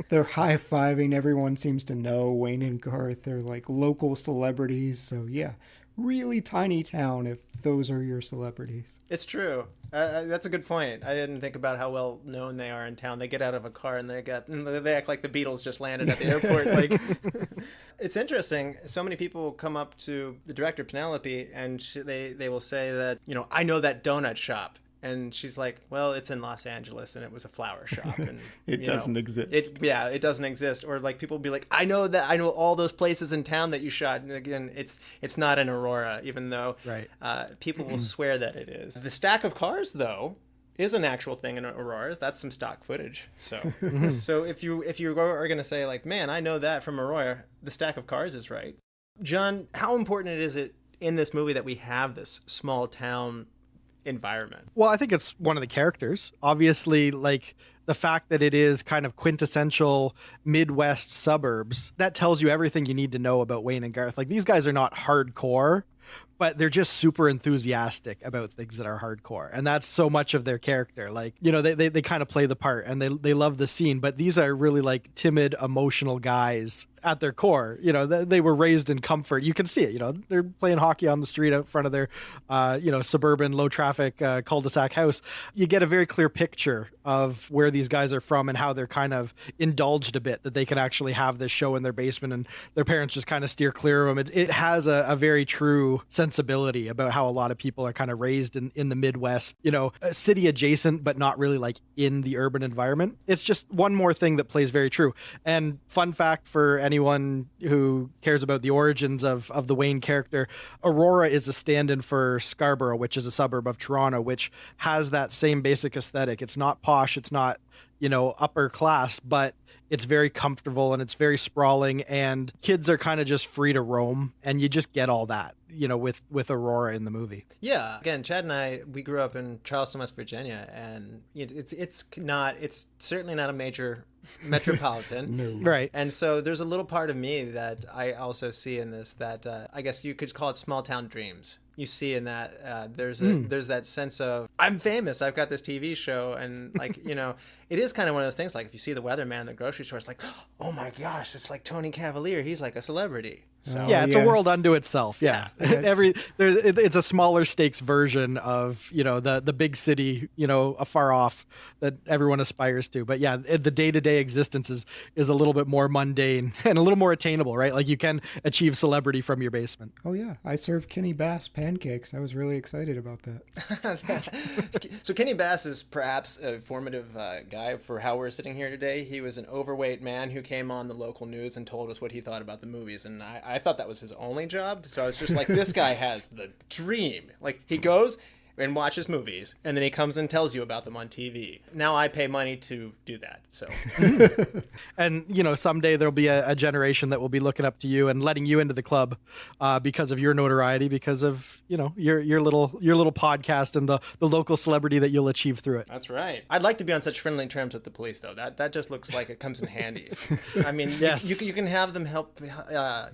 They're high-fiving. Everyone seems to know Wayne and Garth. They're like local celebrities. So yeah, really tiny town if those are your celebrities. It's true. That's a good point. I didn't think about how well known they are in town. They get out of a car and they act like the Beatles just landed at the airport. Like, it's interesting. So many people come up to the director Penelope and they will say that, I know that donut shop. And she's like, well, it's in Los Angeles and it was a flower shop. And It doesn't exist. It doesn't exist. Or like people will be like, I know all those places in town that you shot. And again, it's not in Aurora, even though people will swear that it is. The stack of cars, though, is an actual thing in Aurora. That's some stock footage. So so if you are going to say like, man, I know that from Aurora, the stack of cars is right. John, how important is it in this movie that we have this small town environment? Well, I think it's one of the characters. Obviously, like the fact that it is kind of quintessential Midwest suburbs, that tells you everything you need to know about Wayne and Garth. Like, these guys are not hardcore, but they're just super enthusiastic about things that are hardcore. And that's so much of their character. Like, they kind of play the part and they love the scene, but these are really like timid, emotional guys at their core. They were raised in comfort. You can see it. They're playing hockey on the street out front of their suburban low traffic cul-de-sac house. You get a very clear picture of where these guys are from and how they're kind of indulged a bit, that they can actually have this show in their basement and their parents just kind of steer clear of them. It has a very true sensibility about how a lot of people are kind of raised in the Midwest, city adjacent, but not really like in the urban environment. It's just one more thing that plays very true. And fun fact for anyone who cares about the origins of the Wayne character, Aurora is a stand-in for Scarborough, which is a suburb of Toronto, which has that same basic aesthetic. It's not posh, it's not upper class, but it's very comfortable and it's very sprawling, and kids are kind of just free to roam, and you just get all that with Aurora in the movie. Yeah, again, Chad and I, we grew up in Charleston, West Virginia, and it's certainly not a major metropolitan. No. Right. And so there's a little part of me that I also see in this that I guess you could call it small town dreams. You see in that there's that sense of, I'm famous, I've got this TV show, and like, it is kind of one of those things, like if you see the weatherman in the grocery store, it's like, oh my gosh, it's like Tony Cavalier, he's like a celebrity. So yeah, it's a world unto itself. Yeah, Yes. It's a smaller stakes version of the big city, afar off, that everyone aspires to. But yeah, the day-to-day existence is a little bit more mundane and a little more attainable, right? Like, you can achieve celebrity from your basement. Oh yeah, I served Kenny Bass pancakes. I was really excited about that. So Kenny Bass is perhaps a formative guy for how we're sitting here today. He was an overweight man who came on the local news and told us what he thought about the movies, and I thought that was his only job. So I was just like, this guy has the dream. Like, he goes and watches movies, and then he comes and tells you about them on TV. Now I pay money to do that. So, and someday there'll be a generation that will be looking up to you and letting you into the club because of your notoriety, because of your little podcast and the local celebrity that you'll achieve through it. That's right. I'd like to be on such friendly terms with the police, though. That just looks like it comes in handy. I mean, yes. you can have them help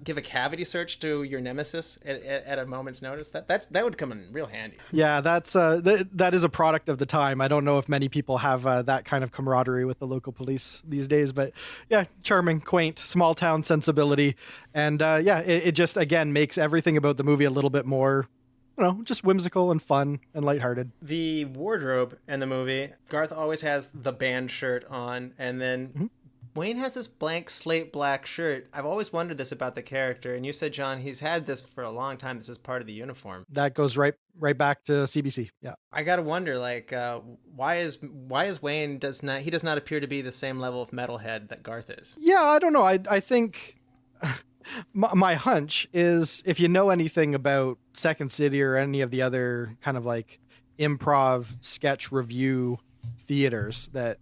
give a cavity search to your nemesis at a moment's notice. That would come in real handy. Yeah, that is a product of the time. I don't know if many people have that kind of camaraderie with the local police these days, but yeah, charming, quaint, small town sensibility. And it just, again, makes everything about the movie a little bit more, just whimsical and fun and lighthearted. The wardrobe in the movie, Garth always has the band shirt on, and then Wayne has this blank slate black shirt. I've always wondered this about the character, and you said, John, he's had this for a long time. This is part of the uniform. That goes right back to CBC. Yeah. I gotta wonder, like, why is Wayne does not appear to be the same level of metalhead that Garth is? Yeah, I don't know. I think my hunch is, if you know anything about Second City or any of the other kind of like improv sketch review theaters that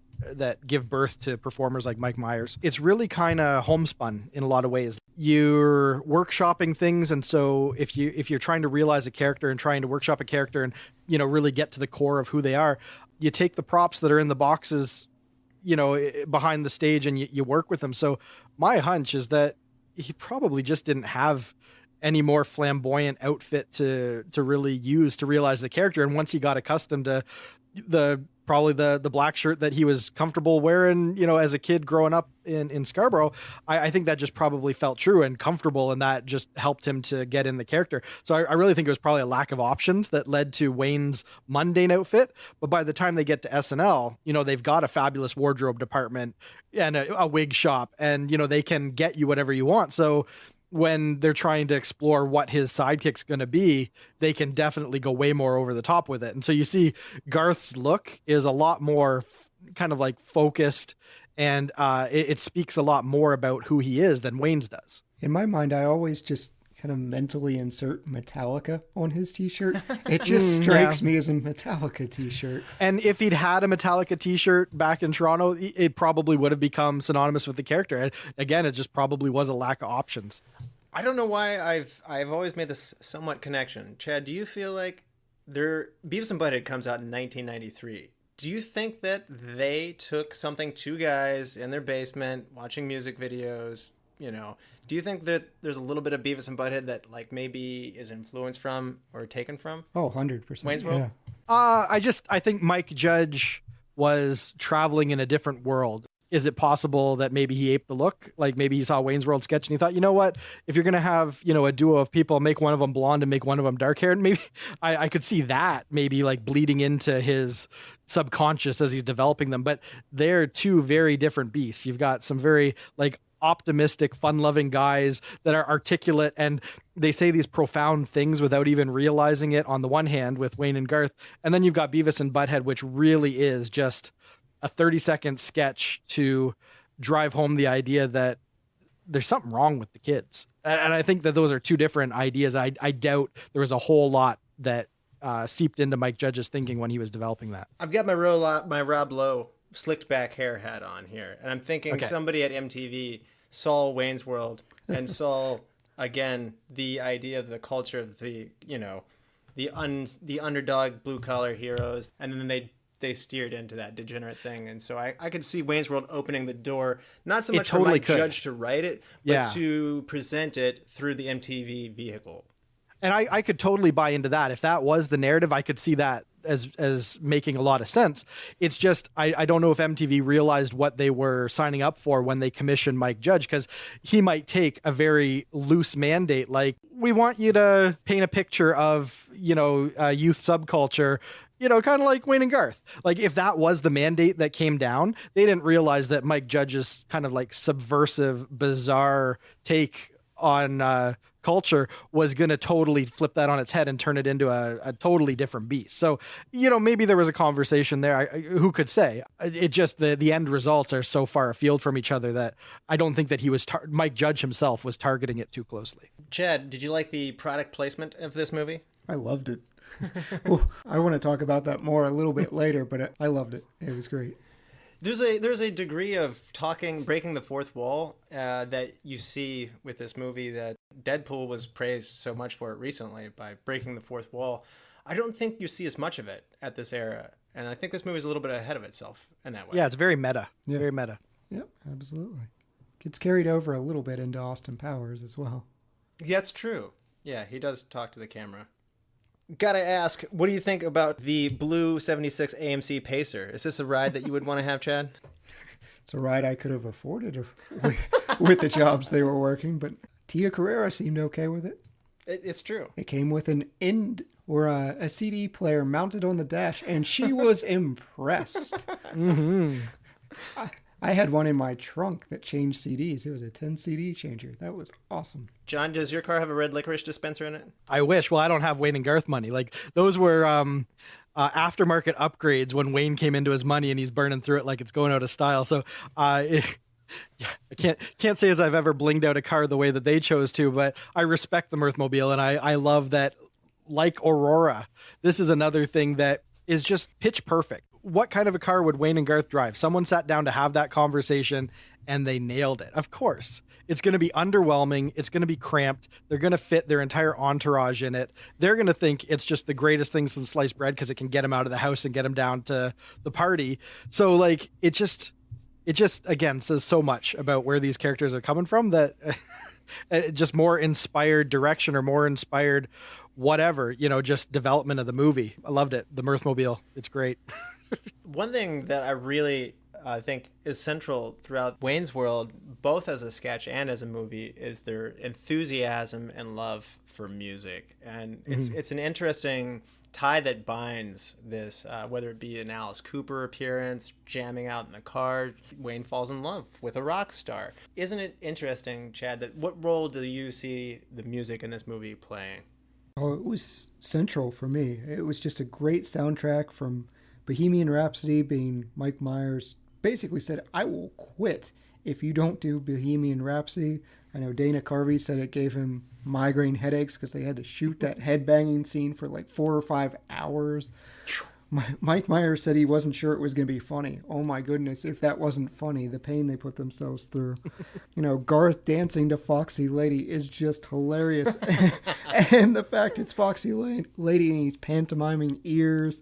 give birth to performers like Mike Myers, it's really kind of homespun in a lot of ways. You're workshopping things, and so if you're trying to realize a character and trying to workshop a character and really get to the core of who they are, you take the props that are in the boxes behind the stage and you work with them. So my hunch is that he probably just didn't have any more flamboyant outfit to really use to realize the character, and once he got accustomed to the probably the black shirt that he was comfortable wearing, as a kid growing up in Scarborough. I think that just probably felt true and comfortable, and that just helped him to get in the character. So I really think it was probably a lack of options that led to Wayne's mundane outfit. But by the time they get to SNL, they've got a fabulous wardrobe department and a wig shop, and they can get you whatever you want. So when they're trying to explore what his sidekick's going to be, they can definitely go way more over the top with it. And so you see Garth's look is a lot more kind of like focused, and it speaks a lot more about who he is than Wayne's does. In my mind, I always just kind of mentally insert Metallica on his t-shirt. It just strikes me as a Metallica t-shirt. And if he'd had a Metallica t-shirt back in Toronto, it probably would have become synonymous with the character. And again, it just probably was a lack of options. I don't know why I've always made this somewhat connection. Chad, do you feel like Beavis and Butthead comes out in 1993? Do you think that they took something, two guys in their basement watching music videos, do you think that there's a little bit of Beavis and Butthead that like maybe is influenced from or taken from? Oh, 100%. Wayne's World? Yeah. I think Mike Judge was traveling in a different world. Is it possible that maybe he aped the look? Like maybe he saw Wayne's World sketch and he thought, you know what, if you're going to have, a duo of people, make one of them blonde and make one of them dark haired. Maybe I could see that maybe like bleeding into his subconscious as he's developing them. But they're two very different beasts. You've got some very like optimistic, fun-loving guys that are articulate, and they say these profound things without even realizing it on the one hand with Wayne and Garth. And then you've got Beavis and Butthead, which really is just a 30-second sketch to drive home the idea that there's something wrong with the kids. And I think that those are two different ideas. I doubt there was a whole lot that seeped into Mike Judge's thinking when he was developing that. I've got my Rob Lowe slicked back hair hat on here, and I'm thinking somebody at MTV saw Wayne's World and saw again the idea of the culture of the the underdog blue collar heroes, and then they steered into that degenerate thing. And so I could see Wayne's World opening the door, not so much for Mike Judge to write it, but to present it through the MTV vehicle. And I could totally buy into that. If that was the narrative, I could see that as making a lot of sense. It's just, I don't know if MTV realized what they were signing up for when they commissioned Mike Judge, because he might take a very loose mandate. Like, we want you to paint a picture of, youth subculture, kind of like Wayne and Garth. Like, if that was the mandate that came down, they didn't realize that Mike Judge's kind of like subversive, bizarre take on culture was going to totally flip that on its head and turn it into a totally different beast. So, maybe there was a conversation there. Who could say? It just, the end results are so far afield from each other that I don't think that he was, Mike Judge himself was targeting it too closely. Chad, did you like the product placement of this movie? I loved it. Well, I want to talk about that more a little bit later, but I loved it. It was great. There's a degree of breaking the fourth wall that you see with this movie that Deadpool was praised so much for it recently by breaking the fourth wall. I don't think you see as much of it at this era, and I think this movie is a little bit ahead of itself in that way. Yeah, it's very meta. Yeah. Very meta. Yep, absolutely. Gets carried over a little bit into Austin Powers as well. Yeah, that's true. Yeah, he does talk to the camera. Gotta ask, what do you think about the blue 76 AMC Pacer? Is this a ride that you would want to have, Chad? It's a ride I could have afforded with the jobs they were working, but Tia Carrere seemed okay with it. It's true. It came with a CD player mounted on the dash, and she was impressed. Mm-hmm. I had one in my trunk that changed CDs. It was a 10 CD changer. That was awesome. John, does your car have a red licorice dispenser in it? I wish. Well, I don't have Wayne and Garth money. Like, those were aftermarket upgrades when Wayne came into his money and he's burning through it like it's going out of style. So I can't say as I've ever blinged out a car the way that they chose to, but I respect the Mirthmobile, and I love that, like Aurora, this is another thing that is just pitch perfect. What kind of a car would Wayne and Garth drive? Someone sat down to have that conversation and they nailed it. Of course, it's going to be underwhelming. It's going to be cramped. They're going to fit their entire entourage in it. They're going to think it's just the greatest thing since sliced bread because it can get them out of the house and get them down to the party. So like, it just again says so much about where these characters are coming from, that just more inspired direction or more inspired whatever, just development of the movie. I loved it. The Mirthmobile. It's great. One thing that I really think is central throughout Wayne's World, both as a sketch and as a movie, is their enthusiasm and love for music. And it's an interesting tie that binds this, whether it be an Alice Cooper appearance, jamming out in the car, Wayne falls in love with a rock star. Isn't it interesting, Chad, that what role do you see the music in this movie playing? Oh, it was central for me. It was just a great soundtrack, from Bohemian Rhapsody being Mike Myers basically said, I will quit if you don't do Bohemian Rhapsody. I know Dana Carvey said it gave him migraine headaches because they had to shoot that headbanging scene for like 4 or 5 hours. Mike Myers said he wasn't sure it was going to be funny. Oh my goodness, if that wasn't funny, the pain they put themselves through. Garth dancing to Foxy Lady is just hilarious. And the fact it's Foxy Lady and he's pantomiming ears.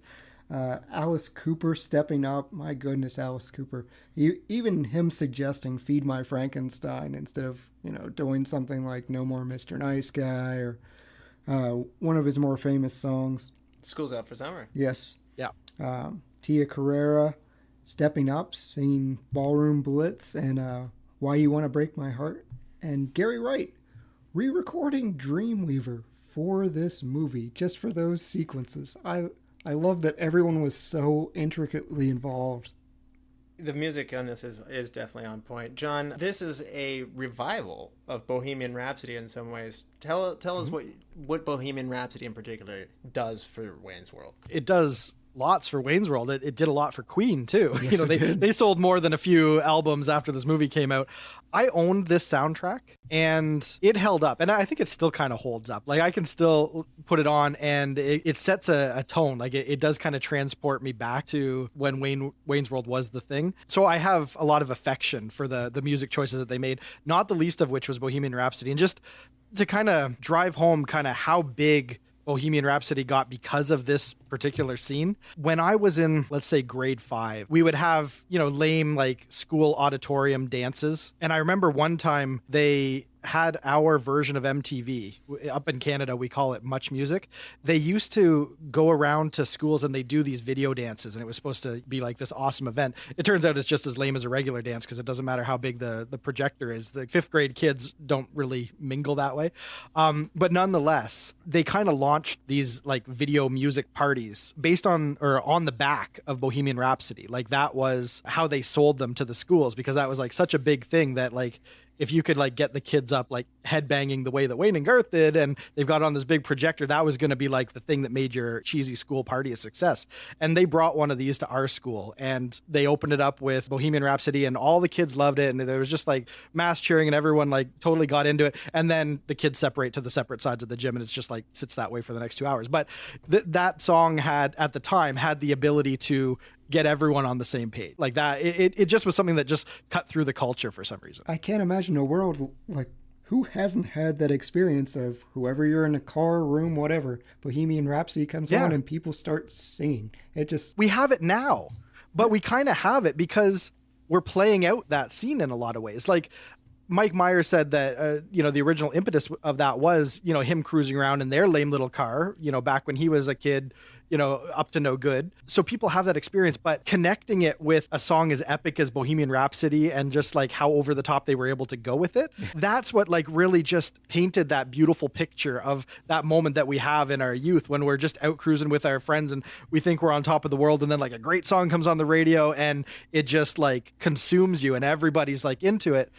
Alice Cooper stepping up. My goodness, Alice Cooper. Even him suggesting Feed My Frankenstein instead of, doing something like No More Mr. Nice Guy or one of his more famous songs. School's Out for Summer. Yes. Yeah. Tia Carrere stepping up, singing Ballroom Blitz and Why You Want to Break My Heart. And Gary Wright re-recording Dreamweaver for this movie, just for those sequences. I love that everyone was so intricately involved. The music on this is definitely on point. John, this is a revival of Bohemian Rhapsody in some ways. Tell us what Bohemian Rhapsody in particular does for Wayne's World. It does lots for Wayne's World. It did a lot for Queen too. Yes, they sold more than a few albums after this movie came out. I owned this soundtrack and it held up, and I think it still kind of holds up. Like I can still put it on and it sets a tone. Like it does kind of transport me back to when Wayne's World was the thing. So I have a lot of affection for the music choices that they made, not the least of which was Bohemian Rhapsody. And just to kind of drive home kind of how big Bohemian Rhapsody got because of this particular scene. When I was in, let's say, grade 5, we would have, lame like school auditorium dances. And I remember one time they had our version of MTV. Up in Canada, we call it Much Music. They used to go around to schools and they do these video dances, and it was supposed to be like this awesome event. It turns out it's just as lame as a regular dance because it doesn't matter how big the projector is. The 5th grade kids don't really mingle that way. But nonetheless, they kind of launched these like video music parties based on the back of Bohemian Rhapsody. Like that was how they sold them to the schools, because that was like such a big thing that like, if you could like get the kids up like headbanging the way that Wayne and Garth did, and they've got on this big projector, that was going to be like the thing that made your cheesy school party a success. And they brought one of these to our school and they opened it up with Bohemian Rhapsody and all the kids loved it. And there was just like mass cheering and everyone like totally got into it. And then the kids separate to the separate sides of the gym and it's just like sits that way for the next 2 hours. But that song had at the time had the ability to get everyone on the same page like that. It just was something that just cut through the culture for some reason. I can't imagine a world like, who hasn't had that experience of whoever you're in a car, room, whatever, Bohemian Rhapsody comes on and people start singing. We have it now, but we kind of have it because we're playing out that scene in a lot of ways. Like Mike Myers said that, the original impetus of that was, him cruising around in their lame little car, back when he was a kid, up to no good. So people have that experience, but connecting it with a song as epic as Bohemian Rhapsody and just like how over the top they were able to go with it, that's what like really just painted that beautiful picture of that moment that we have in our youth when we're just out cruising with our friends and we think we're on top of the world, and then like a great song comes on the radio and it just like consumes you and everybody's like into it.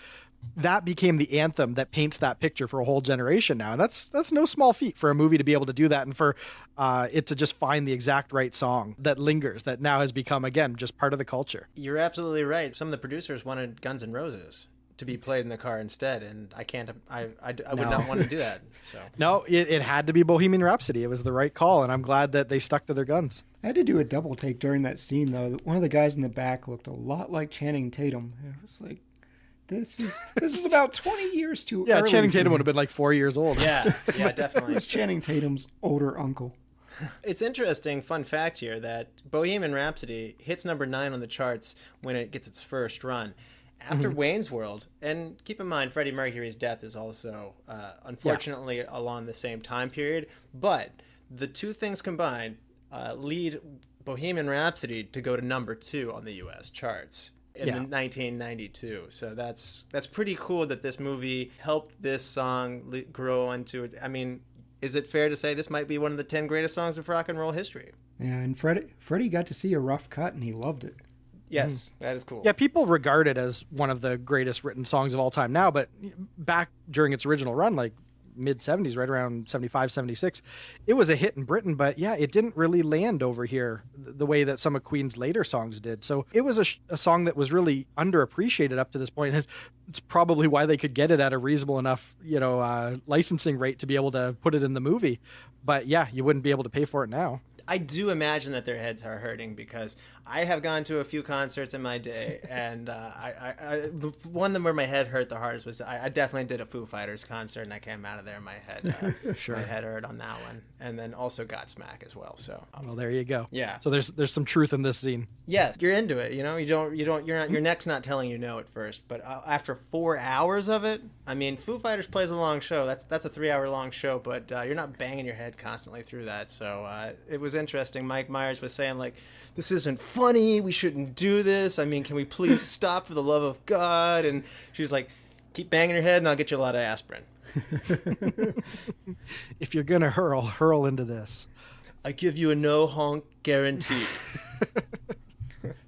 That became the anthem that paints that picture for a whole generation now. And that's no small feat for a movie to be able to do that, and for it to just find the exact right song that lingers, that now has become, again, just part of the culture. You're absolutely right. Some of the producers wanted Guns N' Roses to be played in the car instead, and I would not want to do that. So no, it had to be Bohemian Rhapsody. It was the right call, and I'm glad that they stuck to their guns. I had to do a double take during that scene, though. One of the guys in the back looked a lot like Channing Tatum. It was like, This is about 20 years too early. Yeah, Channing Tatum would have been like 4 years old. Yeah, definitely. It was Channing Tatum's older uncle. It's interesting, fun fact here, that Bohemian Rhapsody hits number 9 on the charts when it gets its first run. After Wayne's World, and keep in mind Freddie Mercury's death is also, unfortunately, along the same time period, but the two things combined, lead Bohemian Rhapsody to go to number 2 on the U.S. charts in 1992. So that's pretty cool that this movie helped this song grow into it. I mean, is it fair to say this might be one of the 10 greatest songs of rock and roll history? Yeah, and Freddie got to see a rough cut, and he loved it. Yes, that is cool. Yeah, people regard it as one of the greatest written songs of all time now, but back during its original run, like mid-70s, right around 75, 76, it was a hit in Britain, but yeah, it didn't really land over here the way that some of Queen's later songs did. So it was a song that was really underappreciated up to this point. It's probably why they could get it at a reasonable enough, licensing rate to be able to put it in the movie. But yeah, you wouldn't be able to pay for it now. I do imagine that their heads are hurting because I have gone to a few concerts in my day, and the one where my head hurt the hardest was I definitely did a Foo Fighters concert, and I came out of there, my head Sure. my head hurt on that one, and then also Godsmack as well. So Well, there you go. Yeah. So there's some truth in this scene. yes, you're into it. Your neck's not telling you no at first, but after 4 hours of it, I mean, Foo Fighters plays a long show. That's a 3-hour long show, but you're not banging your head constantly through that. So it was interesting. Mike Myers was saying, like, this isn't funny. We shouldn't do this. I mean, can we please stop for the love of God? And she's like, keep banging your head and I'll get you a lot of aspirin. If you're going to hurl into this. I give you a no honk guarantee.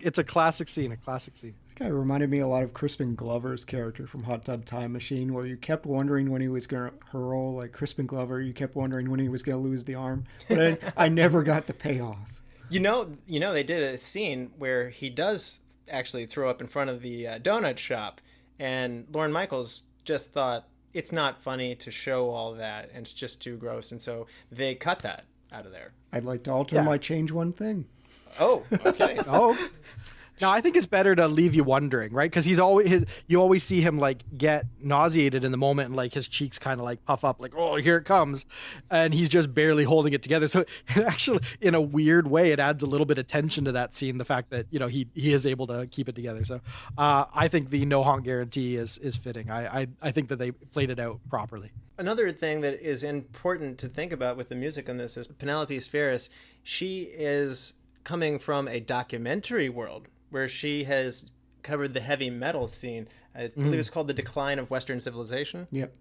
It's a classic scene, That guy reminded me a lot of Crispin Glover's character from Hot Tub Time Machine, where you kept wondering when he was going to hurl, like Crispin Glover. You kept wondering when he was going to lose the arm, but I never got the payoff. You know, they did a scene where he does actually throw up in front of the donut shop, and Lorne Michaels just thought it's not funny to show all that, and it's just too gross, and so they cut that out of there. I'd like to alter my change one thing. Oh, okay. Oh. No, I think it's better to leave you wondering, right? Because you always see him like get nauseated in the moment, and like his cheeks kind of like puff up, like, oh, here it comes, and he's just barely holding it together. So actually, in a weird way, it adds a little bit of tension to that scene. The fact that he is able to keep it together. So I think the no honk guarantee is fitting. I think that they played it out properly. Another thing that is important to think about with the music on this is Penelope Spheeris. She is coming from a documentary world where she has covered the heavy metal scene. I believe it's called The Decline of Western Civilization. Yep.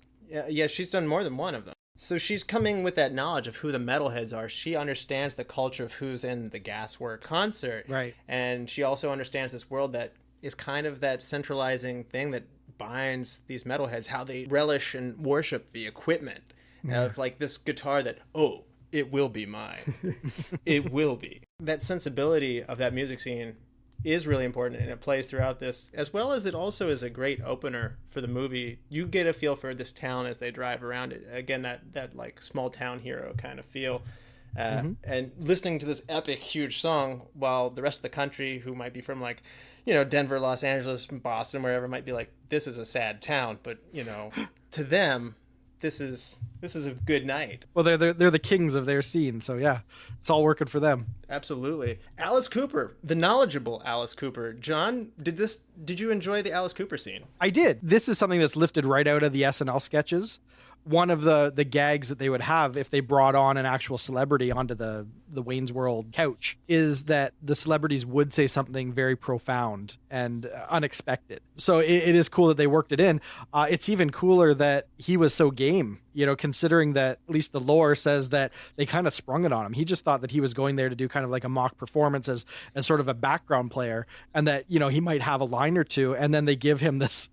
Yeah, she's done more than one of them. So she's coming with that knowledge of who the metalheads are. She understands the culture of who's in the Gaswork concert. Right. And she also understands this world that is kind of that centralizing thing that binds these metalheads, how they relish and worship the equipment of like this guitar that, oh, it will be mine. It will be. That sensibility of that music scene is really important, and it plays throughout this, as well as it also is a great opener for the movie. You get a feel for this town as they drive around it. Again, that like small town hero kind of feel. And listening to this epic, huge song while the rest of the country, who might be from like, Denver, Los Angeles, Boston, wherever, might be like, this is a sad town. But, to them, this is a good night. Well, they're the kings of their scene, so yeah, it's all working for them. Absolutely. Alice Cooper, the knowledgeable Alice Cooper. John, did you enjoy the Alice Cooper scene? I did. This is something that's lifted right out of the SNL sketches. One of the gags that they would have if they brought on an actual celebrity onto the Wayne's World couch is that the celebrities would say something very profound and unexpected. So it is cool that they worked it in. It's even cooler that he was so game, considering that at least the lore says that they kind of sprung it on him. He just thought that he was going there to do kind of like a mock performance as sort of a background player, and that, he might have a line or two, and then they give him this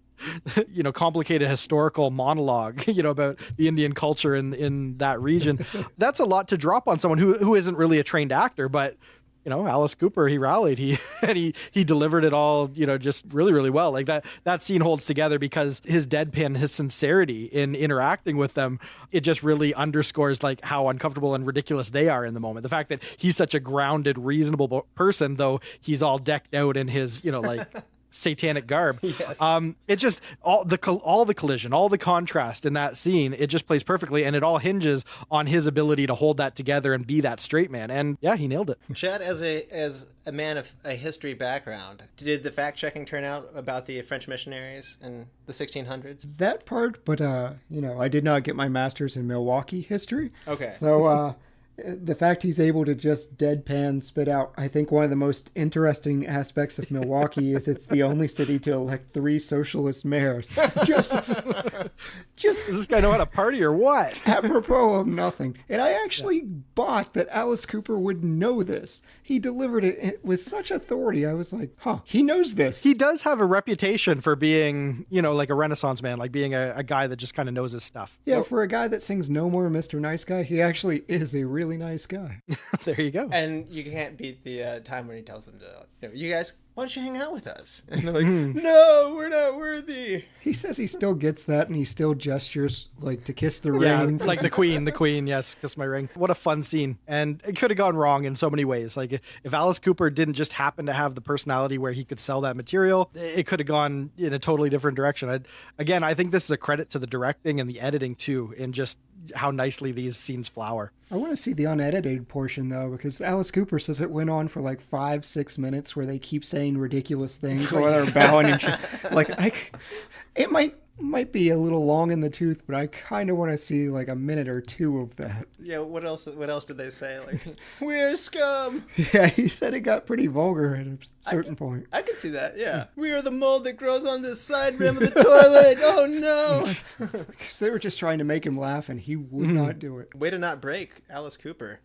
complicated historical monologue, about the Indian culture in that region. That's a lot to drop on someone who isn't really a trained actor, but Alice Cooper, he rallied, he delivered it all, just really, really well. Like that scene holds together because his deadpan, his sincerity in interacting with them, it just really underscores like how uncomfortable and ridiculous they are in the moment. The fact that he's such a grounded, reasonable person, though he's all decked out in his, like satanic garb. Yes. It just all the collision, all the contrast in that scene, it just plays perfectly, and it all hinges on his ability to hold that together and be that straight man. And yeah, he nailed it. Chad, as a man of a history background, did the fact checking turn out about the French missionaries in the 1600s? That part, but I did not get my master's in Milwaukee history. Okay. So The fact he's able to just deadpan spit out, I think one of the most interesting aspects of Milwaukee is it's the only city to elect 3 socialist mayors. Just Does this guy know how to party or what? apropos of nothing. And I actually bought that Alice Cooper would know this. He delivered it with such authority. I was like, huh, he knows this. He does have a reputation for being, like a Renaissance man, like being a guy that just kind of knows his stuff. Yeah, for a guy that sings No More Mr. Nice Guy, he actually is a really nice guy. There you go. And you can't beat the time when he tells them to, you guys, why don't you hang out with us? And they're like, no, we're not worthy. He says he still gets that, and he still gestures like to kiss the Yeah, ring. like the queen, yes, kiss my ring. What a fun scene. And it could have gone wrong in so many ways. Like if Alice Cooper didn't just happen to have the personality where he could sell that material, it could have gone in a totally different direction. I think this is a credit to the directing and the editing too, in just how nicely these scenes flower. I want to see the unedited portion though, because Alice Cooper says it went on for like 5-6 minutes where they keep saying ridiculous things while they're bowing and shit. It might be a little long in the tooth, but I kind of want to see like a minute or 2 of that. Yeah, what else did they say? Like, we're scum. Yeah, he said it got pretty vulgar at a certain point. I can see that, yeah. We are the mold that grows on the side rim of the toilet. Oh, no. Because they were just trying to make him laugh, and he would not do it. Way to not break Alice Cooper.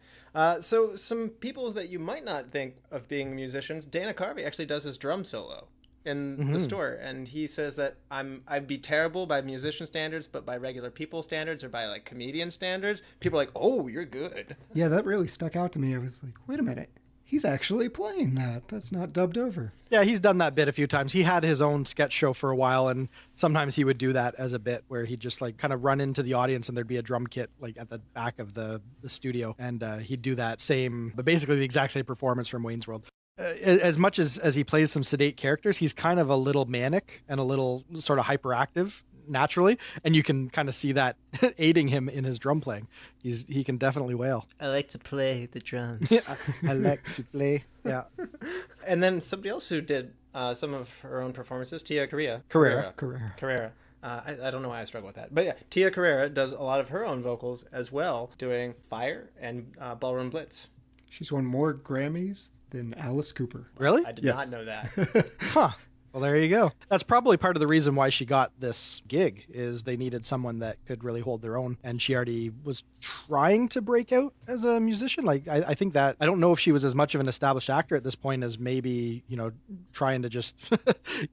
So some people that you might not think of being musicians, Dana Carvey actually does his drum solo in the store, and he says that I'd be terrible by musician standards, but by regular people standards or by like comedian standards, people are like, oh, you're good. Yeah, that really stuck out to me. I was like, wait a minute, he's actually playing that. That's not dubbed over. Yeah, he's done that bit a few times. He had his own sketch show for a while, and sometimes he would do that as a bit where he'd just like kind of run into the audience and there'd be a drum kit like at the back of the studio, and he'd do that same, but basically the exact same performance from Wayne's World. As much as he plays some sedate characters, he's kind of a little manic and a little sort of hyperactive naturally, and you can kind of see that aiding him in his drum playing. He can definitely wail. I like to play the drums. I like to play. Yeah. And then somebody else who did some of her own performances, Tia Carrere. Carrere. I don't know why I struggle with that. But yeah, Tia Carrere does a lot of her own vocals as well, doing Fire and Ballroom Blitz. She's won more Grammys than Alice Cooper. Really? I did not know that. Huh. Well, there you go. That's probably part of the reason why she got this gig, is they needed someone that could really hold their own. And she already was trying to break out as a musician. Like, I think that, I don't know if she was as much of an established actor at this point as maybe, trying to just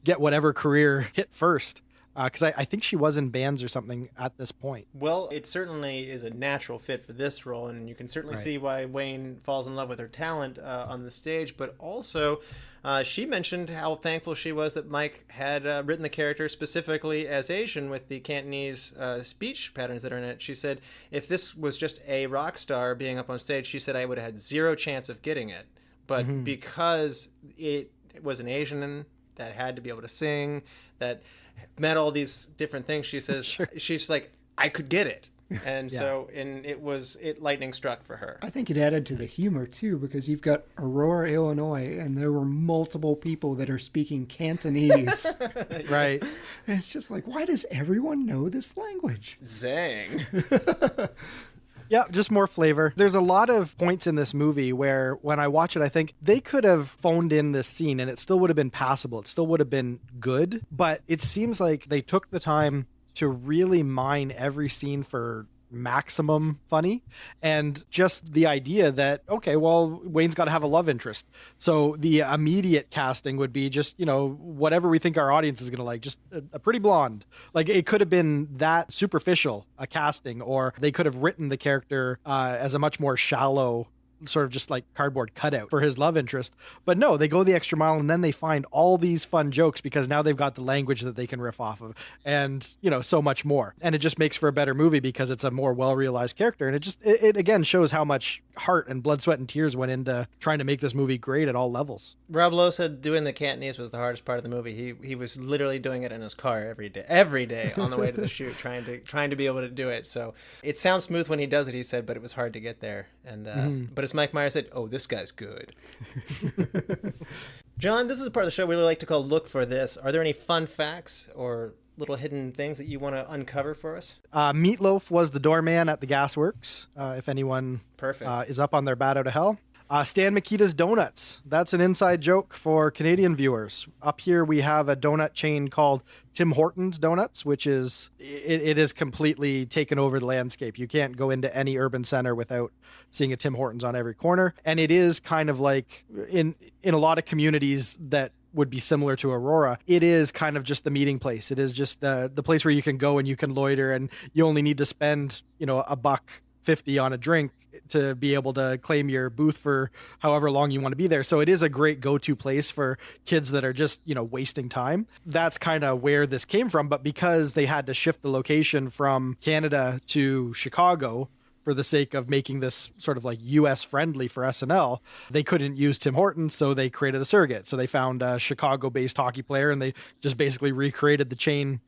get whatever career hit first. Because I think she was in bands or something at this point. Well, it certainly is a natural fit for this role, and you can certainly see why Wayne falls in love with her talent on the stage. But also, she mentioned how thankful she was that Mike had written the character specifically as Asian with the Cantonese speech patterns that are in it. She said, if this was just a rock star being up on stage, she said I would have had zero chance of getting it. But because it was an Asian that had to be able to sing, that met all these different things, she says, she's like, I could get it. And so it lightning struck for her. I think it added to the humor too, because you've got Aurora, Illinois, and there were multiple people that are speaking Cantonese. Right. And it's just like, why does everyone know this language? Zang. Yeah, just more flavor. There's a lot of points in this movie where when I watch it, I think they could have phoned in this scene and it still would have been passable. It still would have been good. But it seems like they took the time to really mine every scene for maximum funny, and just the idea that, okay, well, Wayne's got to have a love interest. So the immediate casting would be just, whatever we think our audience is going to like, just a pretty blonde. Like, it could have been that superficial a casting, or they could have written the character as a much more shallow sort of just like cardboard cutout for his love interest. But no, they go the extra mile, and then they find all these fun jokes because now they've got the language that they can riff off of, and so much more. And it just makes for a better movie because it's a more well-realized character. And it again shows how much heart and blood, sweat, and tears went into trying to make this movie great at all levels. Rob Lowe said doing the Cantonese was the hardest part of the movie. He was literally doing it in his car every day on the way to the shoot, trying to be able to do it. So it sounds smooth when he does it, he said, but it was hard to get there. And but as Mike Myers said, oh, this guy's good. John, this is a part of the show we really like to call Look for This. Are there any fun facts or little hidden things that you want to uncover for us? Meatloaf was the doorman at the gasworks. If anyone Perfect. is up on their bat out of hell. Stan Mikita's Donuts. That's an inside joke for Canadian viewers. Up here we have a donut chain called Tim Hortons Donuts, which is it is completely taken over the landscape. You can't go into any urban center without seeing a Tim Hortons on every corner. And it is kind of like in a lot of communities that would be similar to Aurora, it is kind of just the meeting place. It is just the place where you can go and you can loiter, and you only need to spend, $1.50 on a drink to be able to claim your booth for however long you want to be there. So it is a great go-to place for kids that are just, wasting time. That's kind of where this came from. But because they had to shift the location from Canada to Chicago for the sake of making this sort of like US friendly for SNL, they couldn't use Tim Hortons. So they created a surrogate. So they found a Chicago-based hockey player, and they just basically recreated the chain,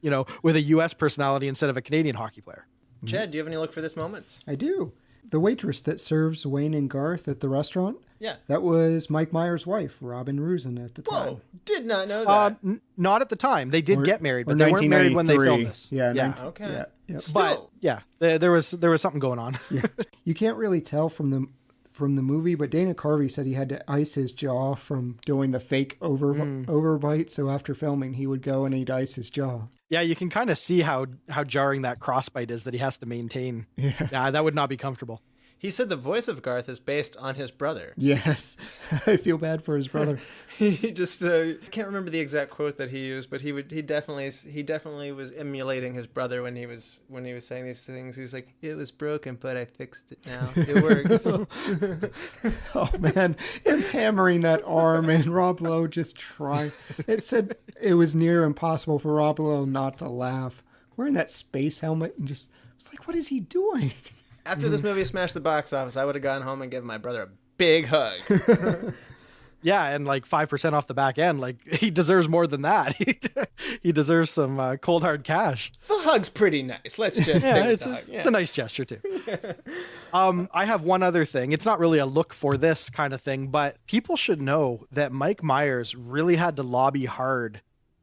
with a US personality instead of a Canadian hockey player. Chad, do you have any look for this moments? I do. The waitress that serves Wayne and Garth at the restaurant, Yeah. that was Mike Myers' wife, Robin Rusin, at the time. Whoa, did not know that. Not at the time. They did get married, or but they weren't married when they 1993. filmed this. Yeah, Yeah. Okay. Yeah, yep. Still. Yeah, there was something going on. Yeah. You can't really tell from the movie, but Dana Carvey said he had to ice his jaw from doing the fake overbite. So after filming, he would go and he'd ice his jaw. Yeah, you can kind of see how jarring that crossbite is that he has to maintain. Yeah, that would not be comfortable. He said the voice of Garth is based on his brother. Yes, I feel bad for his brother. He just can't remember the exact quote that he used, but he definitely was emulating his brother when he was saying these things. He was like, "It was broken, but I fixed it now. It works." Oh man, him hammering that arm and Rob Lowe just trying. It said it was near impossible for Rob Lowe not to laugh. Wearing that space helmet and just, it's like, what is he doing? After this movie smashed the box office, I would have gone home and given my brother a big hug. Yeah, and like 5% off the back end. Like, he deserves more than that. He deserves some cold hard cash. The hug's pretty nice. Let's just stick with the hug. Yeah. It's a nice gesture too. I have one other thing. It's not really a look for this kind of thing, but people should know that Mike Myers really had to lobby hard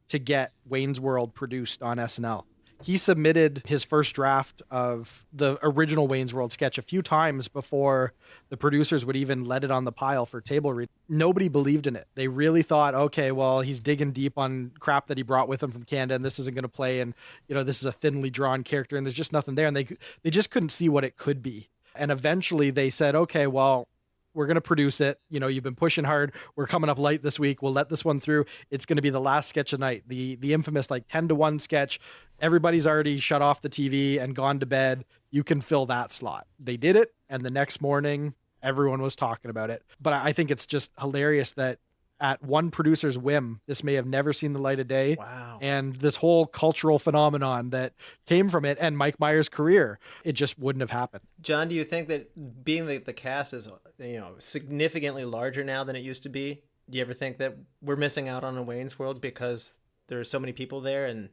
to get Wayne's World produced on SNL. He submitted his first draft of the original Wayne's World sketch a few times before the producers would even let it on the pile for table read. Nobody believed in it. They really thought, okay, well, he's digging deep on crap that he brought with him from Canada, and this isn't going to play, and this is a thinly drawn character, and there's just nothing there, and they just couldn't see what it could be. And eventually they said, okay, well, we're going to produce it. You've been pushing hard. We're coming up light this week. We'll let this one through. It's going to be the last sketch of the night. The infamous 10-1 sketch. Everybody's already shut off the TV and gone to bed. You can fill that slot. They did it. And the next morning, everyone was talking about it. But I think it's just hilarious that at one producer's whim, this may have never seen the light of day. Wow. And this whole cultural phenomenon that came from it and Mike Myers' career, it just wouldn't have happened. John, do you think that being the cast is significantly larger now than it used to be? Do you ever think that we're missing out on a Wayne's World because there are so many people there and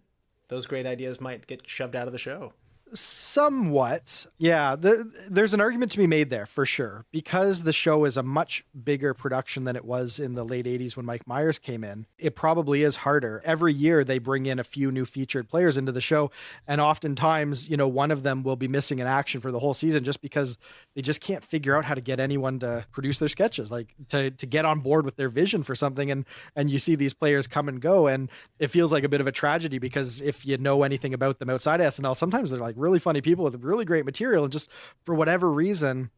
those great ideas might get shoved out of the show? Somewhat. Yeah, there's an argument to be made there for sure, because the show is a much bigger production than it was in the late 80s when Mike Myers came in. It probably is harder. Every year they bring in a few new featured players into the show, and oftentimes, one of them will be missing in action for the whole season just because they just can't figure out how to get anyone to produce their sketches, like to get on board with their vision for something. And you see these players come and go, and it feels like a bit of a tragedy, because if you know anything about them outside SNL, sometimes they're like really funny people with really great material, and just for whatever reason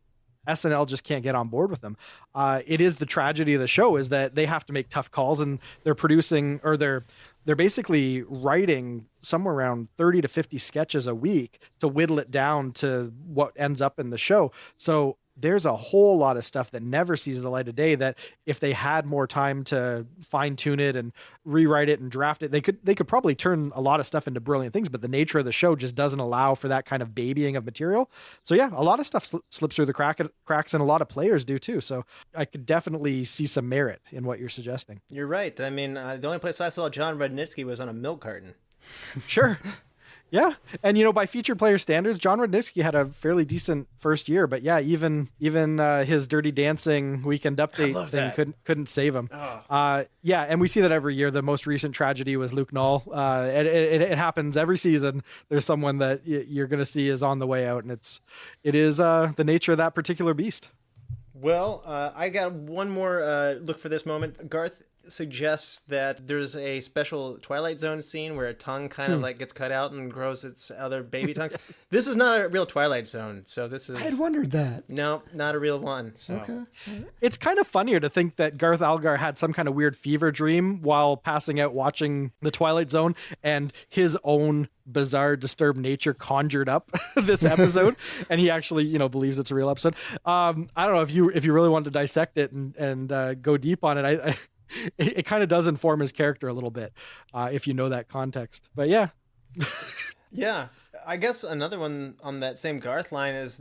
SNL just can't get on board with them. It is the tragedy of the show, is that they have to make tough calls, and they're producing, or they're basically writing somewhere around 30 to 50 sketches a week to whittle it down to what ends up in the show. So there's a whole lot of stuff that never sees the light of day, that if they had more time to fine tune it and rewrite it and draft it, they could probably turn a lot of stuff into brilliant things, but the nature of the show just doesn't allow for that kind of babying of material. So yeah, a lot of stuff slips through the cracks, and a lot of players do too. So I could definitely see some merit in what you're suggesting. You're right. I mean, the only place I saw John Rudnitsky was on a milk carton. Sure. Yeah, and by featured player standards, John Rudnitsky had a fairly decent first year, but yeah, even his Dirty Dancing Weekend Update thing couldn't save him. Yeah, and we see that every year. The most recent tragedy was Luke Null. It happens every season. There's someone that you're going to see is on the way out, and it is the nature of that particular beast. Well, I got one more look for this moment. Garth suggests that there's a special Twilight Zone scene where a tongue kind of like gets cut out and grows its other baby tongues. This is not a real Twilight Zone, so this is... I had wondered that. No, not a real one. So. Okay. It's kind of funnier to think that Garth Algar had some kind of weird fever dream while passing out watching the Twilight Zone, and his own bizarre, disturbed nature conjured up this episode, and he actually, believes it's a real episode. I don't know if you really want to dissect it and go deep on it. It kind of does inform his character a little bit, if you know that context. But yeah. Yeah. I guess another one on that same Garth line is,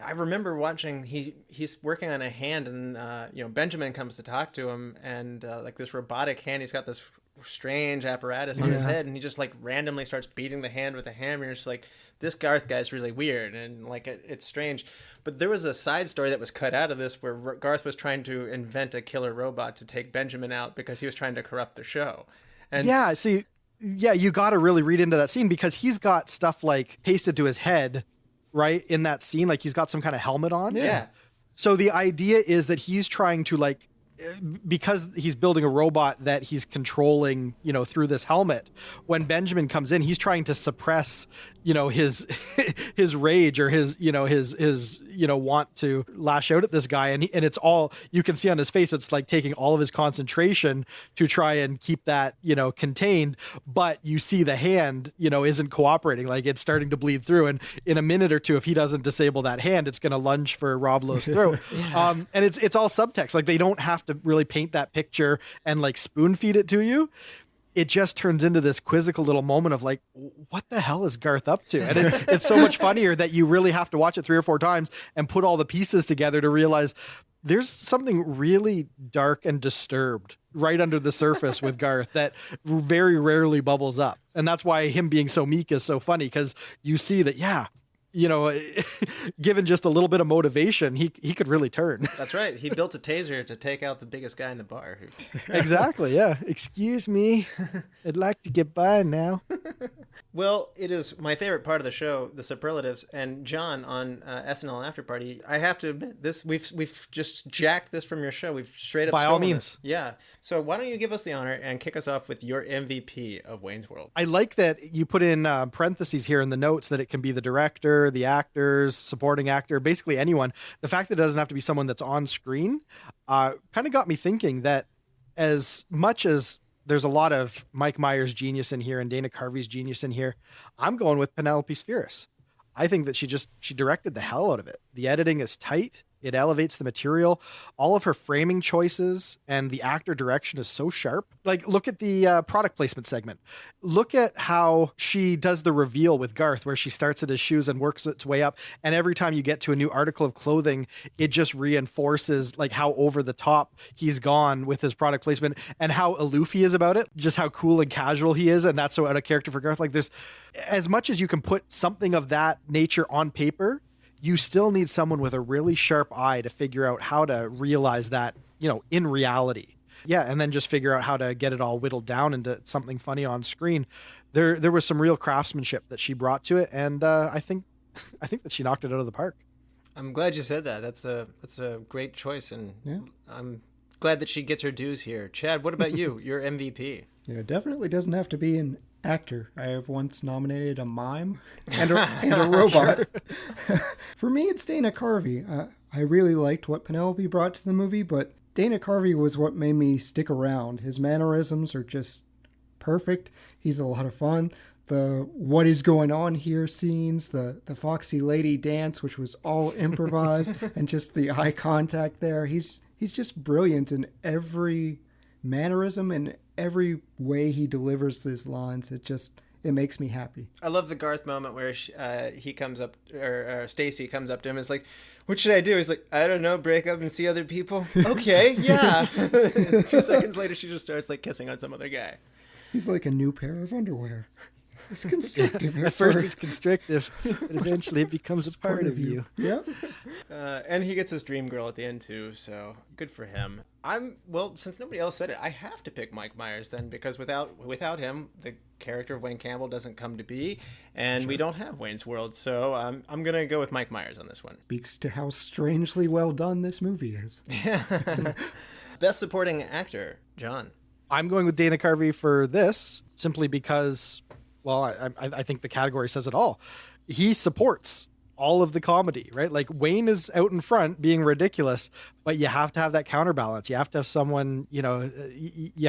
I remember watching, he's working on a hand, and Benjamin comes to talk to him, and like this robotic hand, he's got this strange apparatus on his head, and he just like randomly starts beating the hand with a hammer. You're just like, this Garth guy's really weird, and like it's strange. But there was a side story that was cut out of this where Garth was trying to invent a killer robot to take Benjamin out because he was trying to corrupt the show. And you got to really read into that scene, because he's got stuff like pasted to his head, right, in that scene. Like he's got some kind of helmet on. Yeah. So the idea is that he's trying to, like, because he's building a robot that he's controlling, through this helmet. When Benjamin comes in, he's trying to suppress, his rage or his want to lash out at this guy. And it's all, you can see on his face, it's like taking all of his concentration to try and keep that, contained. But you see the hand, isn't cooperating. Like it's starting to bleed through. And in a minute or two, if he doesn't disable that hand, it's going to lunge for Rob Lowe's throat. And it's all subtext. Like they don't have to really paint that picture and like spoon feed it to you. It just turns into this quizzical little moment of like, what the hell is Garth up to? And it's so much funnier that you really have to watch it 3 or 4 times and put all the pieces together to realize there's something really dark and disturbed right under the surface with Garth that very rarely bubbles up. And that's why him being so meek is so funny, because you see that, given just a little bit of motivation, he could really turn. That's right. He built a taser to take out the biggest guy in the bar. Exactly, yeah. Excuse me. I'd like to get by now. Well, it is my favorite part of the show, the superlatives, and John on SNL After Party. I have to admit, this we've just jacked this from your show. We've straight up by all stolen means. This. Yeah. So why don't you give us the honor and kick us off with your MVP of Wayne's World? I like that you put in parentheses here in the notes that it can be the director, the actors, supporting actor, basically anyone. The fact that it doesn't have to be someone that's on screen kind of got me thinking that as much as there's a lot of Mike Myers' genius in here and Dana Carvey's genius in here, I'm going with Penelope Spheeris. I think that she directed the hell out of it. The editing is tight. It elevates the material. All of her framing choices and the actor direction is so sharp. Like, look at the product placement segment. Look at how she does the reveal with Garth, where she starts at his shoes and works its way up. And every time you get to a new article of clothing, it just reinforces like how over the top he's gone with his product placement and how aloof he is about it. Just how cool and casual he is. And that's so out of character for Garth. Like, there's, as much as you can put something of that nature on paper, you still need someone with a really sharp eye to figure out how to realize that, in reality. Yeah, and then just figure out how to get it all whittled down into something funny on screen. There was some real craftsmanship that she brought to it, and I think that she knocked it out of the park. I'm glad you said that. That's a great choice, and I'm glad that she gets her dues here. Chad, what about you? Your MVP? Yeah, it definitely doesn't have to be an actor. I have once nominated a mime and a robot. For me, it's Dana Carvey. I really liked what Penelope brought to the movie, but Dana Carvey was what made me stick around. His mannerisms are just perfect. He's a lot of fun. The what is going on here scenes, the Foxy Lady dance, which was all improvised, and just the eye contact there. He's just brilliant in every mannerism and every way he delivers his lines. It makes me happy. I love the Garth moment where he comes up, or Stacy comes up to him and is like, what should I do? He's like, I don't know, break up and see other people. Okay, yeah. 2 seconds later, she just starts like kissing on some other guy. He's like a new pair of underwear. It's constrictive. At first it's constrictive, but eventually it becomes a part of you. Yep. And he gets his dream girl at the end too, so good for him. Since nobody else said it, I have to pick Mike Myers then, because without him, the character of Wayne Campbell doesn't come to be, and we don't have Wayne's World, so I'm gonna go with Mike Myers on this one. Speaks to how strangely well done this movie is. Best supporting actor, John. I'm going with Dana Carvey for this simply because, well, I think the category says it all. He supports all of the comedy, right? Like Wayne is out in front being ridiculous, but you have to have that counterbalance. You have to have someone, you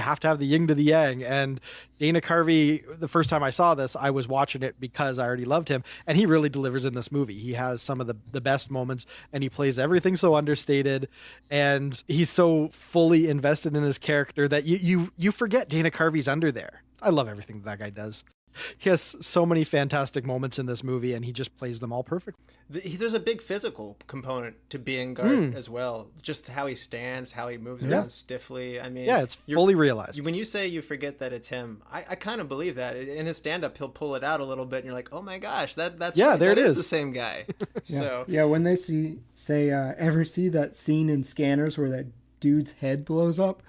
have to have the yin to the yang. And Dana Carvey, the first time I saw this, I was watching it because I already loved him. And he really delivers in this movie. He has some of the best moments, and he plays everything so understated. And he's so fully invested in his character that you forget Dana Carvey's under there. I love everything that guy does. He has so many fantastic moments in this movie, and he just plays them all perfectly. There's a big physical component to being Garth as well. Just how he stands, how he moves around stiffly. I mean, yeah, it's fully realized. When you say you forget that it's him, I kind of believe that. In his stand-up, he'll pull it out a little bit, and you're like, oh my gosh, that's yeah, right. there that it is is. the same guy. So Yeah, when they ever see that scene in Scanners where that dude's head blows up,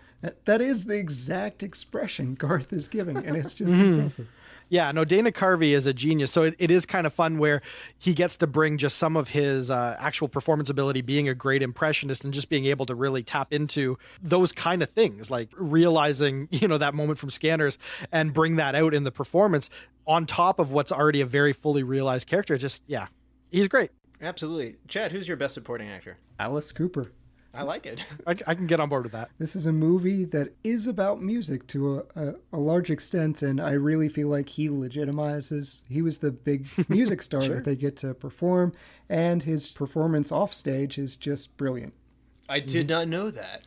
that is the exact expression Garth is giving, and it's just impressive. Yeah, no, Dana Carvey is a genius. So it is kind of fun where he gets to bring just some of his actual performance ability, being a great impressionist and just being able to really tap into those kind of things, like realizing, that moment from Scanners and bring that out in the performance on top of what's already a very fully realized character. Just, yeah, he's great. absolutely. Chad, who's your best supporting actor? Alice Cooper. I like it. I can get on board with that. This is a movie that is about music to a large extent, and I really feel like he legitimizes. He was the big music star that they get to perform, and his performance off stage is just brilliant. I did not know that.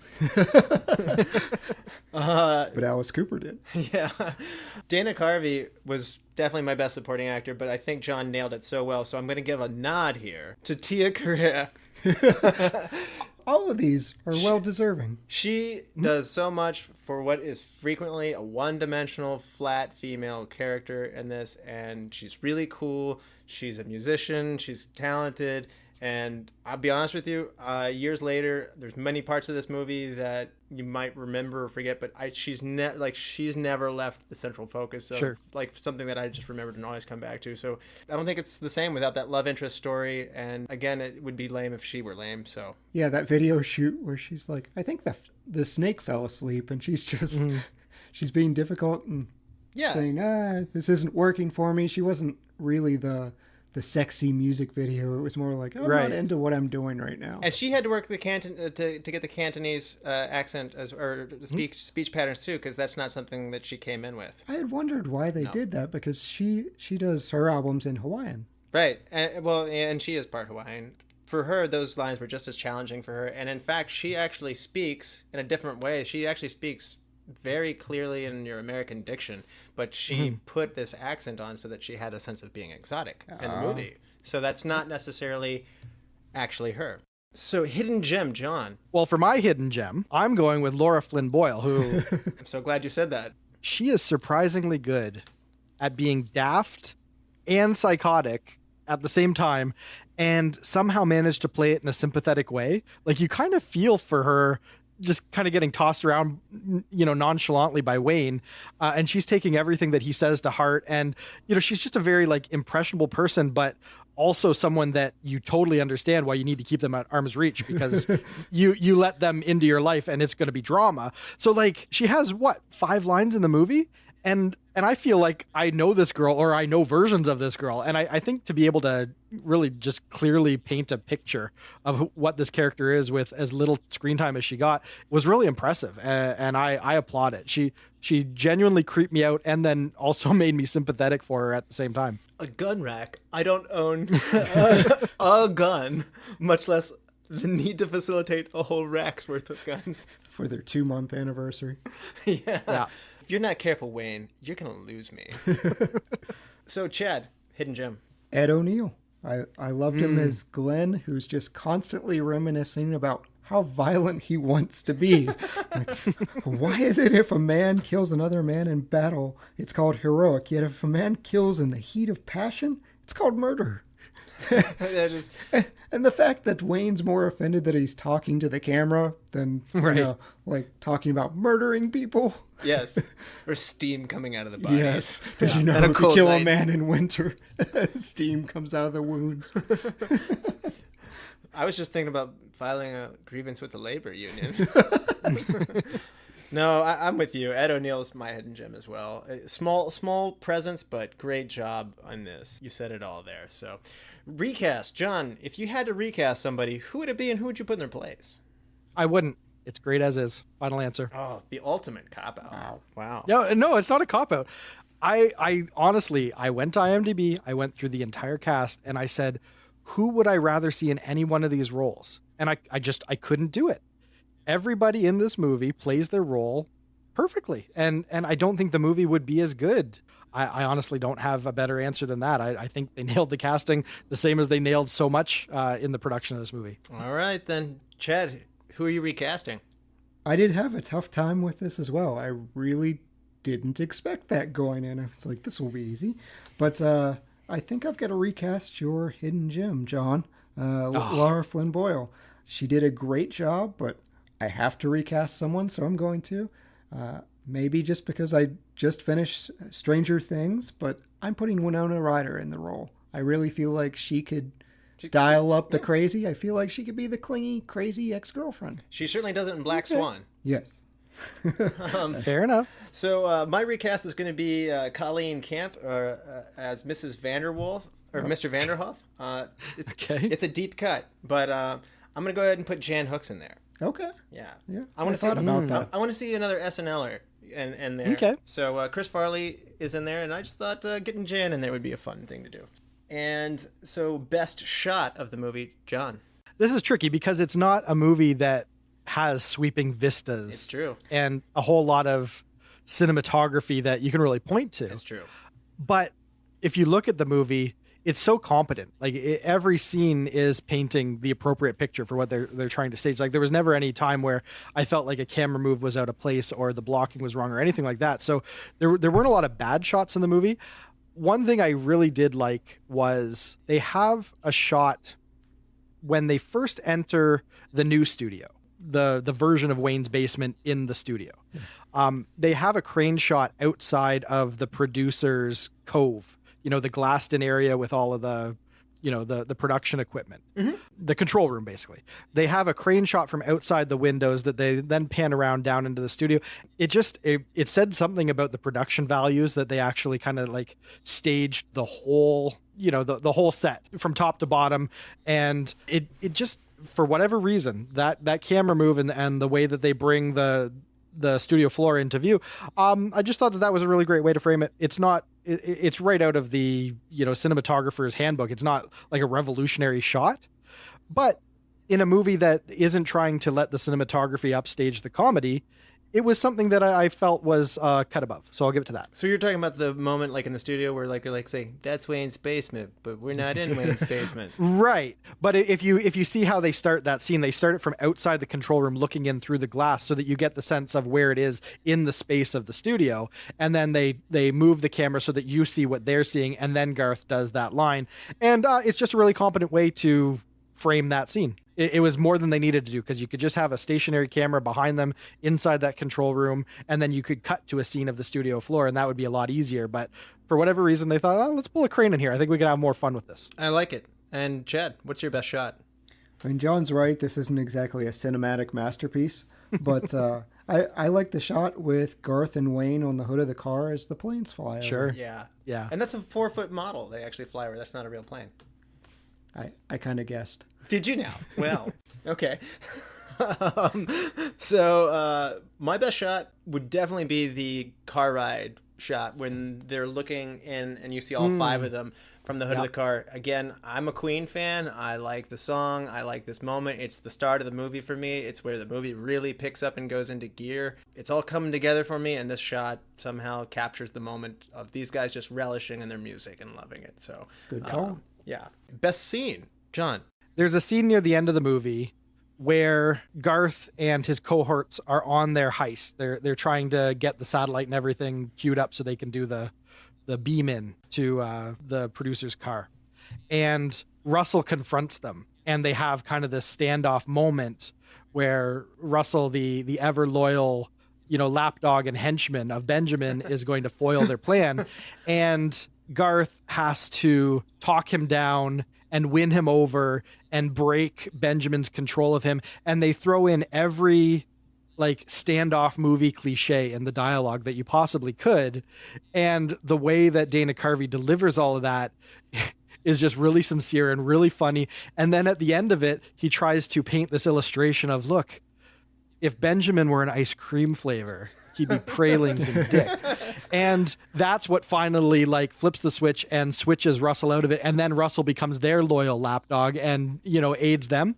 But Alice Cooper did. Yeah. Dana Carvey was definitely my best supporting actor, but I think John nailed it so well, so I'm going to give a nod here to Tia Carrere. All of these are well deserving. She does so much for what is frequently a one-dimensional, flat female character in this, and she's really cool. She's a musician. She's talented. And I'll be honest with you, years later, there's many parts of this movie that you might remember or forget, but she's never left the central focus of like something that I just remembered and always come back to. So I don't think it's the same without that love interest story. And again, it would be lame if she were lame. So yeah, that video shoot where she's like, I think the snake fell asleep, and she's just she's being difficult and saying, this isn't working for me. She wasn't really the sexy music video. It was more like, I'm not into what I'm doing right now. And she had to work the to get the Cantonese accent or speech patterns too, because that's not something that she came in with. I had wondered why they did that, because she does her albums in Hawaiian. Right. And she is part Hawaiian. For her, those lines were just as challenging for her. And in fact, she actually speaks in a different way. She actually speaks very clearly in your American diction, but she put this accent on so that she had a sense of being exotic in the movie. So that's not necessarily actually her. So hidden gem, John. Well, for my hidden gem, I'm going with Lara Flynn Boyle, who I'm so glad you said that. She is surprisingly good at being daft and psychotic at the same time, and somehow managed to play it in a sympathetic way. Like, you kind of feel for her just kind of getting tossed around, nonchalantly by Wayne. And she's taking everything that he says to heart. And, she's just a very impressionable person, but also someone that you totally understand why you need to keep them at arm's reach, because you let them into your life and it's going to be drama. So she has 5 lines in the movie. And I feel like I know this girl, or I know versions of this girl. And I think to be able to really just clearly paint a picture of what this character is with as little screen time as she got was really impressive. And I applaud it. She genuinely creeped me out, and then also made me sympathetic for her at the same time. A gun rack. I don't own a gun, much less the need to facilitate a whole rack's worth of guns. For their 2-month anniversary. Yeah. If you're not careful, Wayne, you're going to lose me. So, Chad, hidden gem. Ed O'Neill. I loved him as Glenn, who's just constantly reminiscing about how violent he wants to be. Like, why is it if a man kills another man in battle, it's called heroic, yet if a man kills in the heat of passion, it's called murder? That is... And the fact that Wayne's more offended that he's talking to the camera than like talking about murdering people. Yes. Or steam coming out of the body. Yes. Did you know And a if you cold kill night. a man in winter, steam comes out of the wounds? I was just thinking about filing a grievance with the labor union. No, I'm with you. Ed O'Neill's my hidden gem as well. Small presence, but great job on this. You said it all there. So, recast. John, if you had to recast somebody, who would it be and who would you put in their place? I wouldn't. It's great as is. Final answer. Oh, the ultimate cop-out. Wow. No, it's not a cop-out. I honestly, I went to IMDb, I went through the entire cast, and I said, who would I rather see in any one of these roles? And I couldn't do it. Everybody in this movie plays their role perfectly. And I don't think the movie would be as good. I honestly don't have a better answer than that. I think they nailed the casting the same as they nailed so much in the production of this movie. All right, then. Chad, who are you recasting? I did have a tough time with this as well. I really didn't expect that going in. I was like, this will be easy. But I think I've got to recast your hidden gem, John. Lara Flynn Boyle. She did a great job, but I have to recast someone, so I'm going to. Maybe just because I just finished Stranger Things, but I'm putting Winona Ryder in the role. I really feel like she could dial up the crazy. I feel like she could be the clingy, crazy ex-girlfriend. She certainly does it in Black Swan. Yes. Fair enough. So my recast is going to be Colleen Camp as Mrs. Vanderwolf, or Mr. Vanderhoff. It's a deep cut, but I'm going to go ahead and put Jan Hooks in there. Okay. Yeah. I want to thought about that. I want to see another SNLer in there. Okay. So Chris Farley is in there, and I just thought getting Jan in there would be a fun thing to do. And so best shot of the movie, John. This is tricky because it's not a movie that has sweeping vistas. It's true. And a whole lot of cinematography that you can really point to. It's true. But if you look at the movie, it's so competent. Like every scene is painting the appropriate picture for what they're trying to stage. Like there was never any time where I felt like a camera move was out of place or the blocking was wrong or anything like that. So there weren't a lot of bad shots in the movie. One thing I really did like was they have a shot when they first enter the new studio, the version of Wayne's basement in the studio. They have a crane shot outside of the producer's cove, the glassed in area with all of the, the production equipment, the control room, basically. They have a crane shot from outside the windows that they then pan around down into the studio. It said something about the production values that they actually kind of like staged the whole, the whole set from top to bottom. And it just, for whatever reason, that camera move and the way that they bring the studio floor into view, I just thought that was a really great way to frame it. It's right out of the cinematographer's handbook. It's not like a revolutionary shot, but in a movie that isn't trying to let the cinematography upstage the comedy, it was something that I felt was cut above. So I'll give it to that. So you're talking about the moment like in the studio where like they're like saying that's Wayne's basement, but we're not in Wayne's basement. Right. But if you see how they start that scene, they start it from outside the control room looking in through the glass so that you get the sense of where it is in the space of the studio. And then they move the camera so that you see what they're seeing. And then Garth does that line. And it's just a really competent way to frame that scene. It was more than they needed to do because you could just have a stationary camera behind them inside that control room, and then you could cut to a scene of the studio floor, and that would be a lot easier. But for whatever reason, they thought, let's pull a crane in here. I think we can have more fun with this. I like it. And Chad, what's your best shot? I mean, John's right. This isn't exactly a cinematic masterpiece, but I like the shot with Garth and Wayne on the hood of the car as the planes fly over. Sure. Yeah. And that's a 4-foot model they actually fly over. That's not a real plane. I kind of guessed. Did you now? Well, okay. So my best shot would definitely be the car ride shot when they're looking in and you see all 5 of them from the hood of the car. Again, I'm a Queen fan. I like the song. I like this moment. It's the start of the movie for me. It's where the movie really picks up and goes into gear. It's all coming together for me, and this shot somehow captures the moment of these guys just relishing in their music and loving it. So good call. Yeah. Best scene, John. There's a scene near the end of the movie where Garth and his cohorts are on their heist. They're trying to get the satellite and everything queued up so they can do the beam in to the producer's car. And Russell confronts them, and they have kind of this standoff moment where Russell, the ever loyal, lapdog and henchman of Benjamin, is going to foil their plan. And Garth has to talk him down and win him over and break Benjamin's control of him. And they throw in every standoff movie cliche in the dialogue that you possibly could. And the way that Dana Carvey delivers all of that is just really sincere and really funny. And then at the end of it, he tries to paint this illustration of, look, if Benjamin were an ice cream flavor, he'd be pralines and dick. And that's what finally flips the switch and switches Russell out of it. And then Russell becomes their loyal lapdog and, aids them.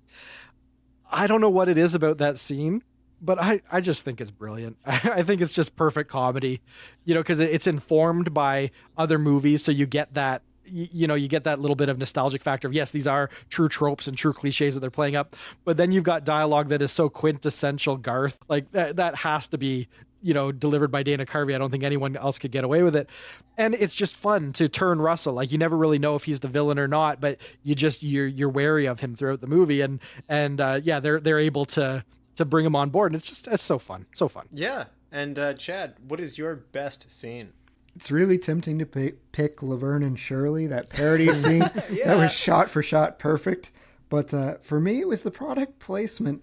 I don't know what it is about that scene, but I just think it's brilliant. I think it's just perfect comedy, because it's informed by other movies. So you get that, you get that little bit of nostalgic factor of, yes, these are true tropes and true cliches that they're playing up. But then you've got dialogue that is so quintessential Garth, that has to be, delivered by Dana Carvey. I don't think anyone else could get away with it. And it's just fun to turn Russell. You never really know if he's the villain or not, but you're wary of him throughout the movie. And they're able to bring him on board. And it's so fun. So fun. Yeah. And Chad, what is your best scene? It's really tempting to pick Laverne and Shirley, that parody scene. That was shot for shot perfect. But for me, it was the product placement.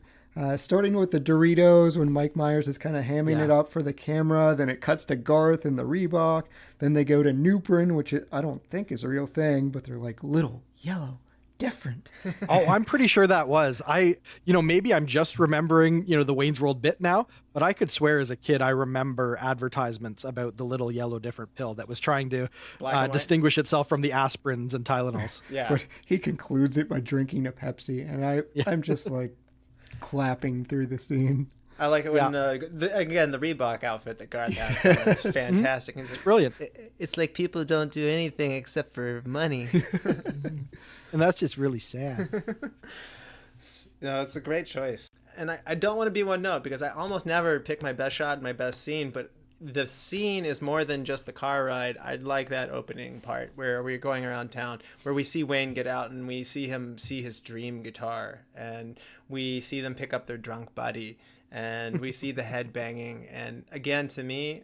Starting with the Doritos when Mike Myers is kind of hamming it up for the camera. Then it cuts to Garth and the Reebok. Then they go to Nuprin, which I don't think is a real thing, but they're little, yellow, different. Oh, I'm pretty sure that was. Maybe I'm just remembering, the Wayne's World bit now, but I could swear as a kid I remember advertisements about the little yellow different pill that was trying to distinguish itself from the aspirins and Tylenols. Yeah. But he concludes it by drinking a Pepsi, and I'm just clapping through the scene. I like it when, the Reebok outfit that Garth has. It's fantastic. It's brilliant. It's like people don't do anything except for money. And that's just really sad. No, it's a great choice. And I don't want to be one note because I almost never pick my best shot and my best scene, but the scene is more than just the car ride. I like that opening part where we're going around town, where we see Wayne get out and we see him see his dream guitar, and we see them pick up their drunk buddy, and we see the head banging. And again, to me,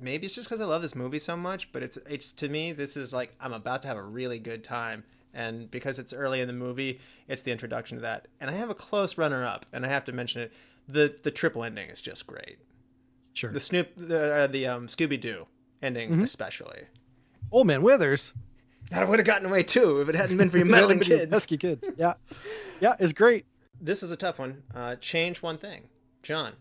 maybe it's just because I love this movie so much, but it's to me, this is I'm about to have a really good time. And because it's early in the movie, it's the introduction to that. And I have a close runner-up, and I have to mention it. The triple ending is just great. Sure. The Scooby-Doo ending, especially. Old Man Withers. I would have gotten away too if it hadn't been for you meddling kids. Pesky kids. Yeah. Yeah, it's great. This is a tough one. Change one thing. John.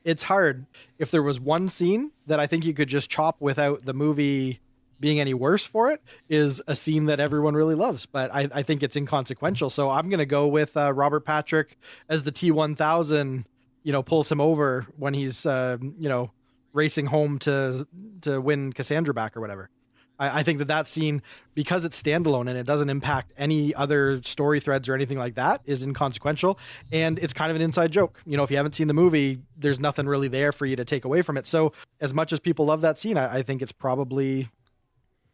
It's hard. If there was one scene that I think you could just chop without the movie being any worse for it, is a scene that everyone really loves, but I think it's inconsequential. So I'm going to go with Robert Patrick as the T-1000, pulls him over when he's, racing home to win Cassandra back or whatever. I think that scene, because it's standalone and it doesn't impact any other story threads or anything like that, is inconsequential. And it's kind of an inside joke. If you haven't seen the movie, there's nothing really there for you to take away from it. So as much as people love that scene, I think it's probably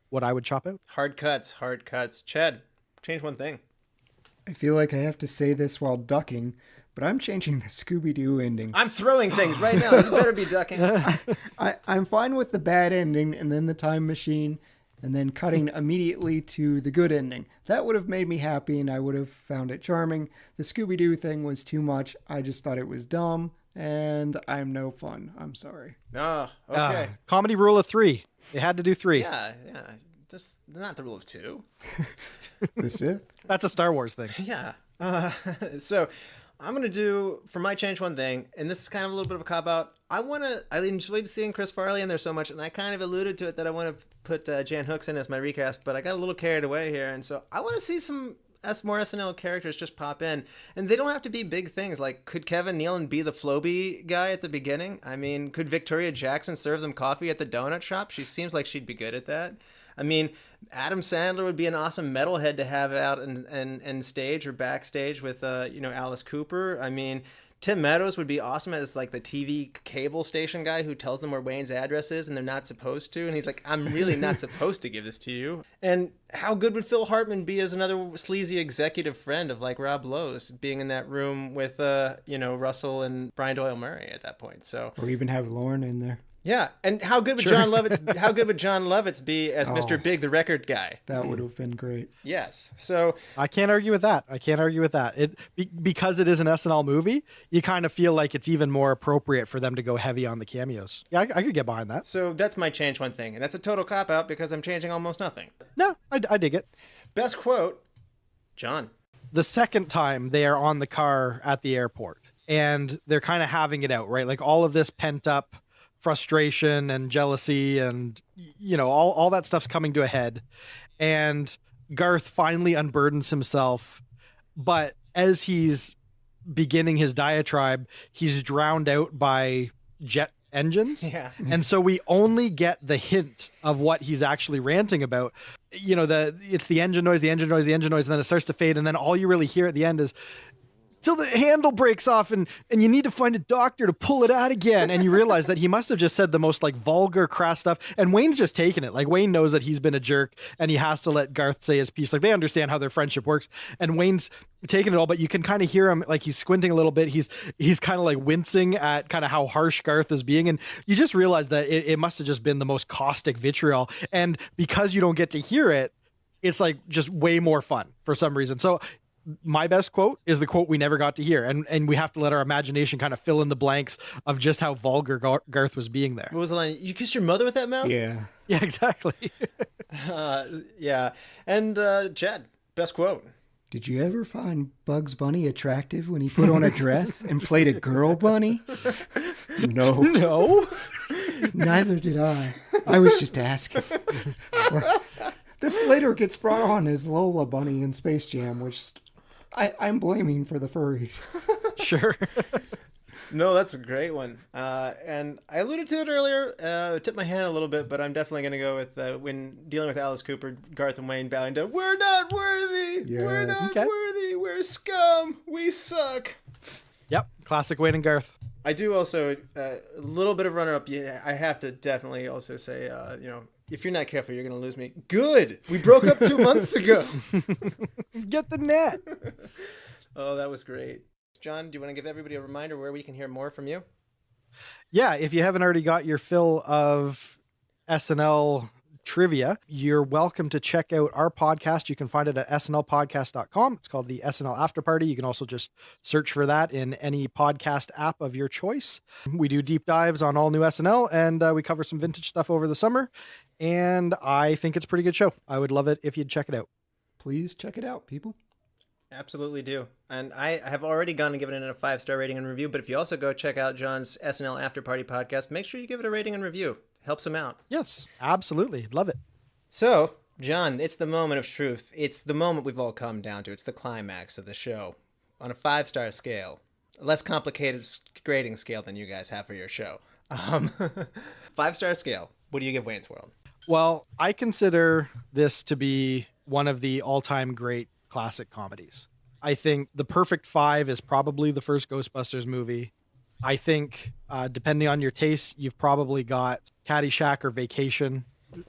what I would chop out. Hard cuts. Chad, change one thing. I feel like I have to say this while ducking, but I'm changing the Scooby-Doo ending. I'm throwing things right now. You better be ducking. I'm fine with the bad ending and then the time machine and then cutting immediately to the good ending. That would have made me happy and I would have found it charming. The Scooby-Doo thing was too much. I just thought it was dumb and I'm no fun. I'm sorry. Oh, okay. Comedy rule of 3. They had to do 3. Yeah. Just not the rule of 2. The Sith? That's a Star Wars thing. Yeah. So I'm going to do, for my change one thing, and this is kind of a little bit of a cop-out, I enjoyed seeing Chris Farley in there so much, and I kind of alluded to it that I want to put Jan Hooks in as my recast, but I got a little carried away here, and so I want to see some more SNL characters just pop in, and they don't have to be big things. Could Kevin Nealon be the Floby guy at the beginning? I mean, could Victoria Jackson serve them coffee at the donut shop? She seems like she'd be good at that. I mean, Adam Sandler would be an awesome metalhead to have out and stage or backstage with, Alice Cooper. I mean, Tim Meadows would be awesome as like the TV cable station guy who tells them where Wayne's address is and they're not supposed to. And he's like, I'm really not supposed to give this to you. And how good would Phil Hartman be as another sleazy executive friend of like Rob Lowe's, being in that room with, Russell and Brian Doyle-Murray at that point. So, or even have Lauren in there. Yeah, and how good would John Lovitz be as Mr. Big, the record guy? That would have been great. Yes. So I can't argue with that. Because it is an SNL movie, you kind of feel like it's even more appropriate for them to go heavy on the cameos. Yeah, I could get behind that. So that's my change one thing, and that's a total cop out because I'm changing almost nothing. No, I dig it. Best quote, John. The second time they are on the car at the airport and they're kind of having it out, right? Like all of this pent up frustration and jealousy and all that stuff's coming to a head, and Garth finally unburdens himself, but as he's beginning his diatribe, he's drowned out by jet engines. Yeah. And so we only get the hint of what he's actually ranting about. It's the engine noise, and then it starts to fade, and then all you really hear at the end is till the handle breaks off and you need to find a doctor to pull it out again. And you realize that he must have just said the most like vulgar, crass stuff. And Wayne's just taking it. Like Wayne knows that he's been a jerk and he has to let Garth say his piece. Like they understand how their friendship works. And Wayne's taking it all, but you can kind of hear him like he's squinting a little bit. He's kind of like wincing at kind of how harsh Garth is being. And you just realize that it must have just been the most caustic vitriol. And because you don't get to hear it, it's like just way more fun for some reason. So my best quote is the quote we never got to hear. And we have to let our imagination kind of fill in the blanks of just how vulgar Garth was being there. What was the line? You kissed your mother with that mouth? Yeah. Yeah, exactly. Yeah. And Chad, best quote. Did you ever find Bugs Bunny attractive when he put on a dress and played a girl bunny? No. No. Neither did I. I was just asking. This later gets brought on as Lola Bunny in Space Jam, which I'm blaming for the furry. Sure. No, that's a great one. And I alluded to it earlier, tipped my hand a little bit, but I'm definitely going to go with when dealing with Alice Cooper, Garth and Wayne bowing down, we're not worthy. Yes. We're not worthy. We're scum. We suck. Yep. Classic Wayne and Garth. I do also, a little bit of runner-up. Yeah, I have to definitely also say, if you're not careful, you're going to lose me. Good. We broke up 2 months ago. Get the net. Oh, that was great. John, do you want to give everybody a reminder where we can hear more from you? Yeah, if you haven't already got your fill of SNL trivia, you're welcome to check out our podcast. You can find it at snlpodcast.com. It's called the SNL After Party. You can also just search for that in any podcast app of your choice. We do deep dives on all new SNL, and we cover some vintage stuff over the summer. And I think it's a pretty good show. I would love it if you'd check it out. Please check it out, people. Absolutely do. And I have already gone and given it a 5-star rating and review, but if you also go check out John's SNL After Party podcast, make sure you give it a rating and review. Helps him out. Yes, absolutely. Love it. So, John, it's the moment of truth. It's the moment we've all come down to. It's the climax of the show. On a 5-star scale, a less complicated grading scale than you guys have for your show. 5-star scale, what do you give Wayne's World? Well, I consider this to be one of the all-time great classic comedies. I think the perfect 5 is probably the first Ghostbusters movie. I think, depending on your taste, you've probably got Caddyshack or Vacation,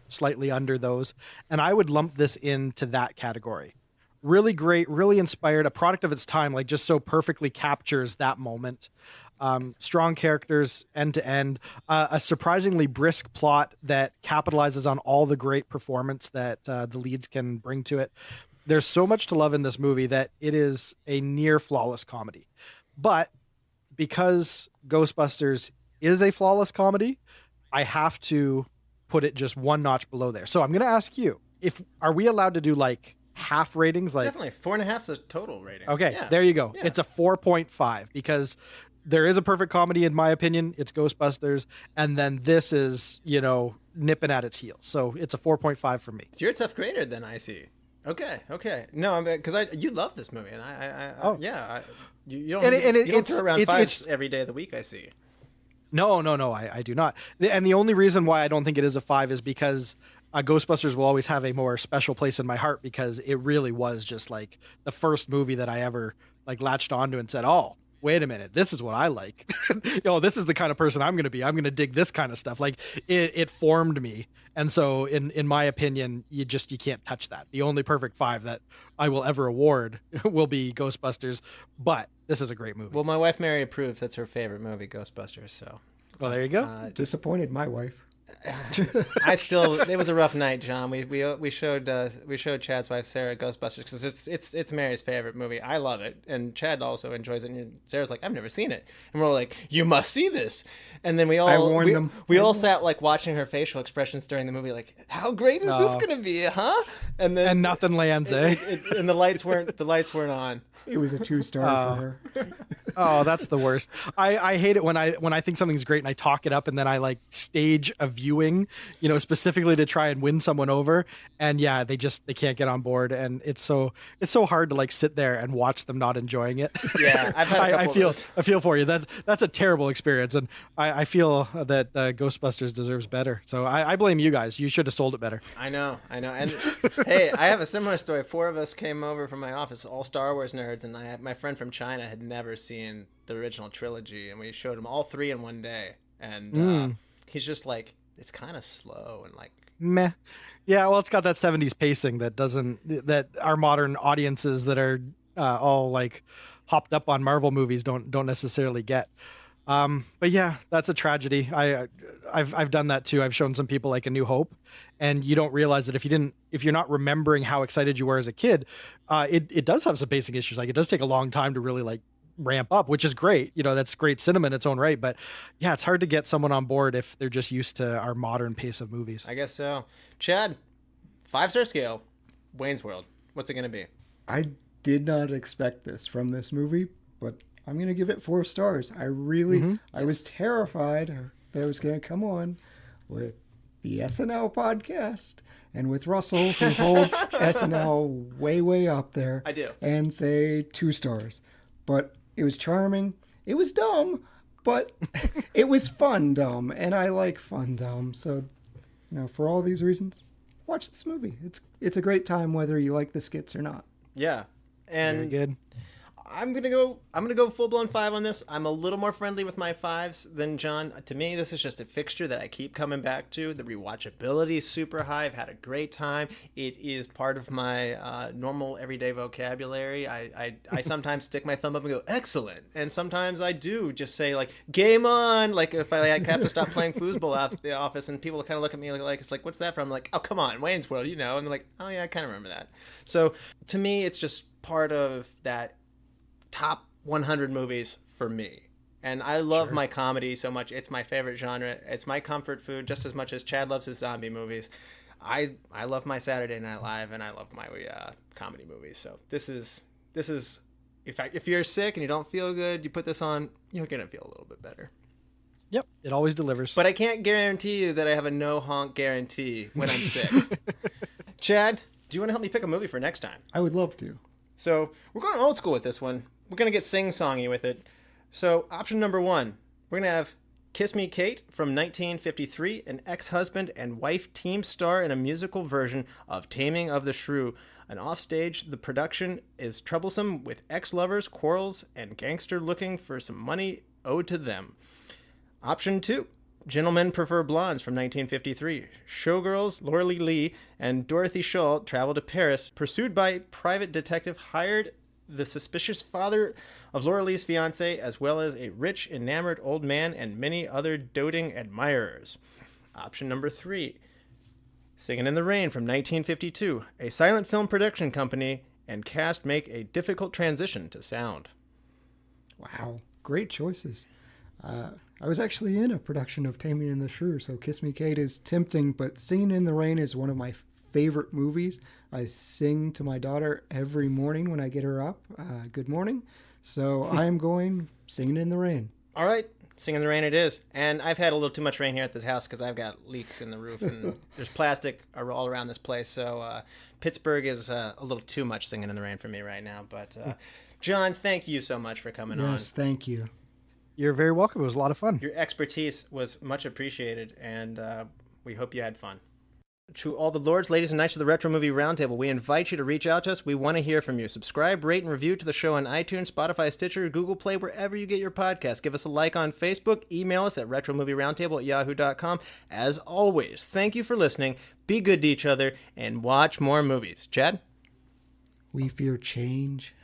slightly under those. And I would lump this into that category. Really great, really inspired, a product of its time, like just so perfectly captures that moment. Strong characters end to end, a surprisingly brisk plot that capitalizes on all the great performance that the leads can bring to it. There's so much to love in this movie that it is a near flawless comedy. But because Ghostbusters is a flawless comedy, I have to put it just one notch below there. So I'm going to ask you, are we allowed to do like half ratings? Like definitely 4.5 is a total rating. Okay, yeah. There you go. Yeah. It's a 4.5 because there is a perfect comedy in my opinion. It's Ghostbusters, and then this is nipping at its heels. So it's a 4.5 for me. You're a tough grader, then I see. Okay. No, because you love this movie, and you don't throw around 5s every day of the week. I see. No, I do not. And the only reason why I don't think it is a 5 is because Ghostbusters will always have a more special place in my heart because it really was just like the first movie that I ever like latched onto and said, oh, wait a minute, this is what I like. This is the kind of person I'm going to be. I'm going to dig this kind of stuff. Like it formed me. And so in my opinion, you can't touch that. The only perfect 5 that I will ever award will be Ghostbusters, but this is a great movie. Well, my wife Mary approves. That's her favorite movie, Ghostbusters. So, well, there you go. Disappointed my wife. it was a rough night, John. We showed Chad's wife Sarah Ghostbusters because it's Mary's favorite movie. I love it, and Chad also enjoys it. And Sarah's like, I've never seen it, and we're all like, you must see this. And then we all sat like watching her facial expressions during the movie, like, how great is this gonna be, huh? And nothing lands, eh? And the lights weren't on. It was a 2-star for her. Oh, that's the worst. I hate it when I think something's great and I talk it up and then I like stage a viewing, specifically to try and win someone over. And yeah, they can't get on board, and it's so hard to like sit there and watch them not enjoying it. Yeah, I've had a couple of those. I feel for you. That's a terrible experience, and I feel that Ghostbusters deserves better. So I blame you guys. You should have sold it better. I know. And hey, I have a similar story. 4 of us came over from my office, all Star Wars nerds, and my friend from China had never seen the original trilogy, and we showed him all 3 in one day, and he's just like, it's kind of slow and like meh. Yeah, well, it's got that 70s pacing that our modern audiences that are all like hopped up on Marvel movies don't necessarily get. But yeah, that's a tragedy. I've done that too. I've shown some people like A New Hope, and you don't realize that if you're not remembering how excited you were as a kid, it does have some basic issues. Like it does take a long time to really like ramp up, which is great. That's great cinema in its own right. But yeah, it's hard to get someone on board if they're just used to our modern pace of movies. I guess so. Chad, 5-star scale, Wayne's World. What's it going to be? I did not expect this from this movie, but I'm going to give it 4 stars. I was terrified that I was going to come on with the SNL podcast and with Russell, who holds SNL way, way up there. I do. And say 2 stars. But it was charming. It was dumb, but it was fun dumb. And I like fun dumb. So, for all these reasons, watch this movie. It's a great time whether you like the skits or not. Yeah. And very good. I'm gonna go full blown 5 on this. I'm a little more friendly with my 5s than John. To me, this is just a fixture that I keep coming back to. The rewatchability is super high. I've had a great time. It is part of my normal everyday vocabulary. I sometimes stick my thumb up and go excellent, and sometimes I do just say like game on. Like if I have to stop playing foosball at the office, and people kind of look at me like it's like what's that from? I'm like, oh come on, Wayne's World, and they're like, oh yeah, I kind of remember that. So to me, it's just part of that top 100 movies for me. And I love my comedy so much. It's my favorite genre. It's my comfort food just as much as Chad loves his zombie movies. I love my Saturday Night Live, and I love my comedy movies. So this is if you're sick and you don't feel good, you put this on, you're going to feel a little bit better. Yep, it always delivers. But I can't guarantee you that I have a no honk guarantee when I'm sick. Chad, do you want to help me pick a movie for next time? I would love to. So we're going old school with this one. We're going to get sing-songy with it. So option number 1, we're going to have Kiss Me Kate from 1953, an ex-husband and wife team star in a musical version of Taming of the Shrew. An offstage, the production is troublesome with ex-lovers, quarrels, and gangster looking for some money owed to them. Option 2, Gentlemen Prefer Blondes from 1953. Showgirls Laura Lee and Dorothy Shull travel to Paris. Pursued by private detective hired the suspicious father of Laura Lee's fiancé, as well as a rich, enamored old man and many other doting admirers. Option number 3, Singin' in the Rain from 1952. A silent film production company and cast make a difficult transition to sound. Wow, great choices. I was actually in a production of Taming in the Shrew, so Kiss Me Kate is tempting, but Singin' in the Rain is one of my favorite movies. I sing to my daughter every morning when I get her up. Good morning. So I am going Singin' in the Rain. All right. Singin' in the Rain it is. And I've had a little too much rain here at this house because I've got leaks in the roof and there's plastic all around this place. So Pittsburgh is a little too much Singin' in the Rain for me right now. But John, thank you so much for coming on. Yes, thank you. You're very welcome. It was a lot of fun. Your expertise was much appreciated, and we hope you had fun. To all the lords, ladies, and knights of the Retro Movie Roundtable, we invite you to reach out to us. We want to hear from you. Subscribe, rate, and review to the show on iTunes, Spotify, Stitcher, Google Play, wherever you get your podcasts. Give us a like on Facebook. Email us at retromovieroundtable@yahoo.com. As always, thank you for listening. Be good to each other and watch more movies. Chad? We fear change.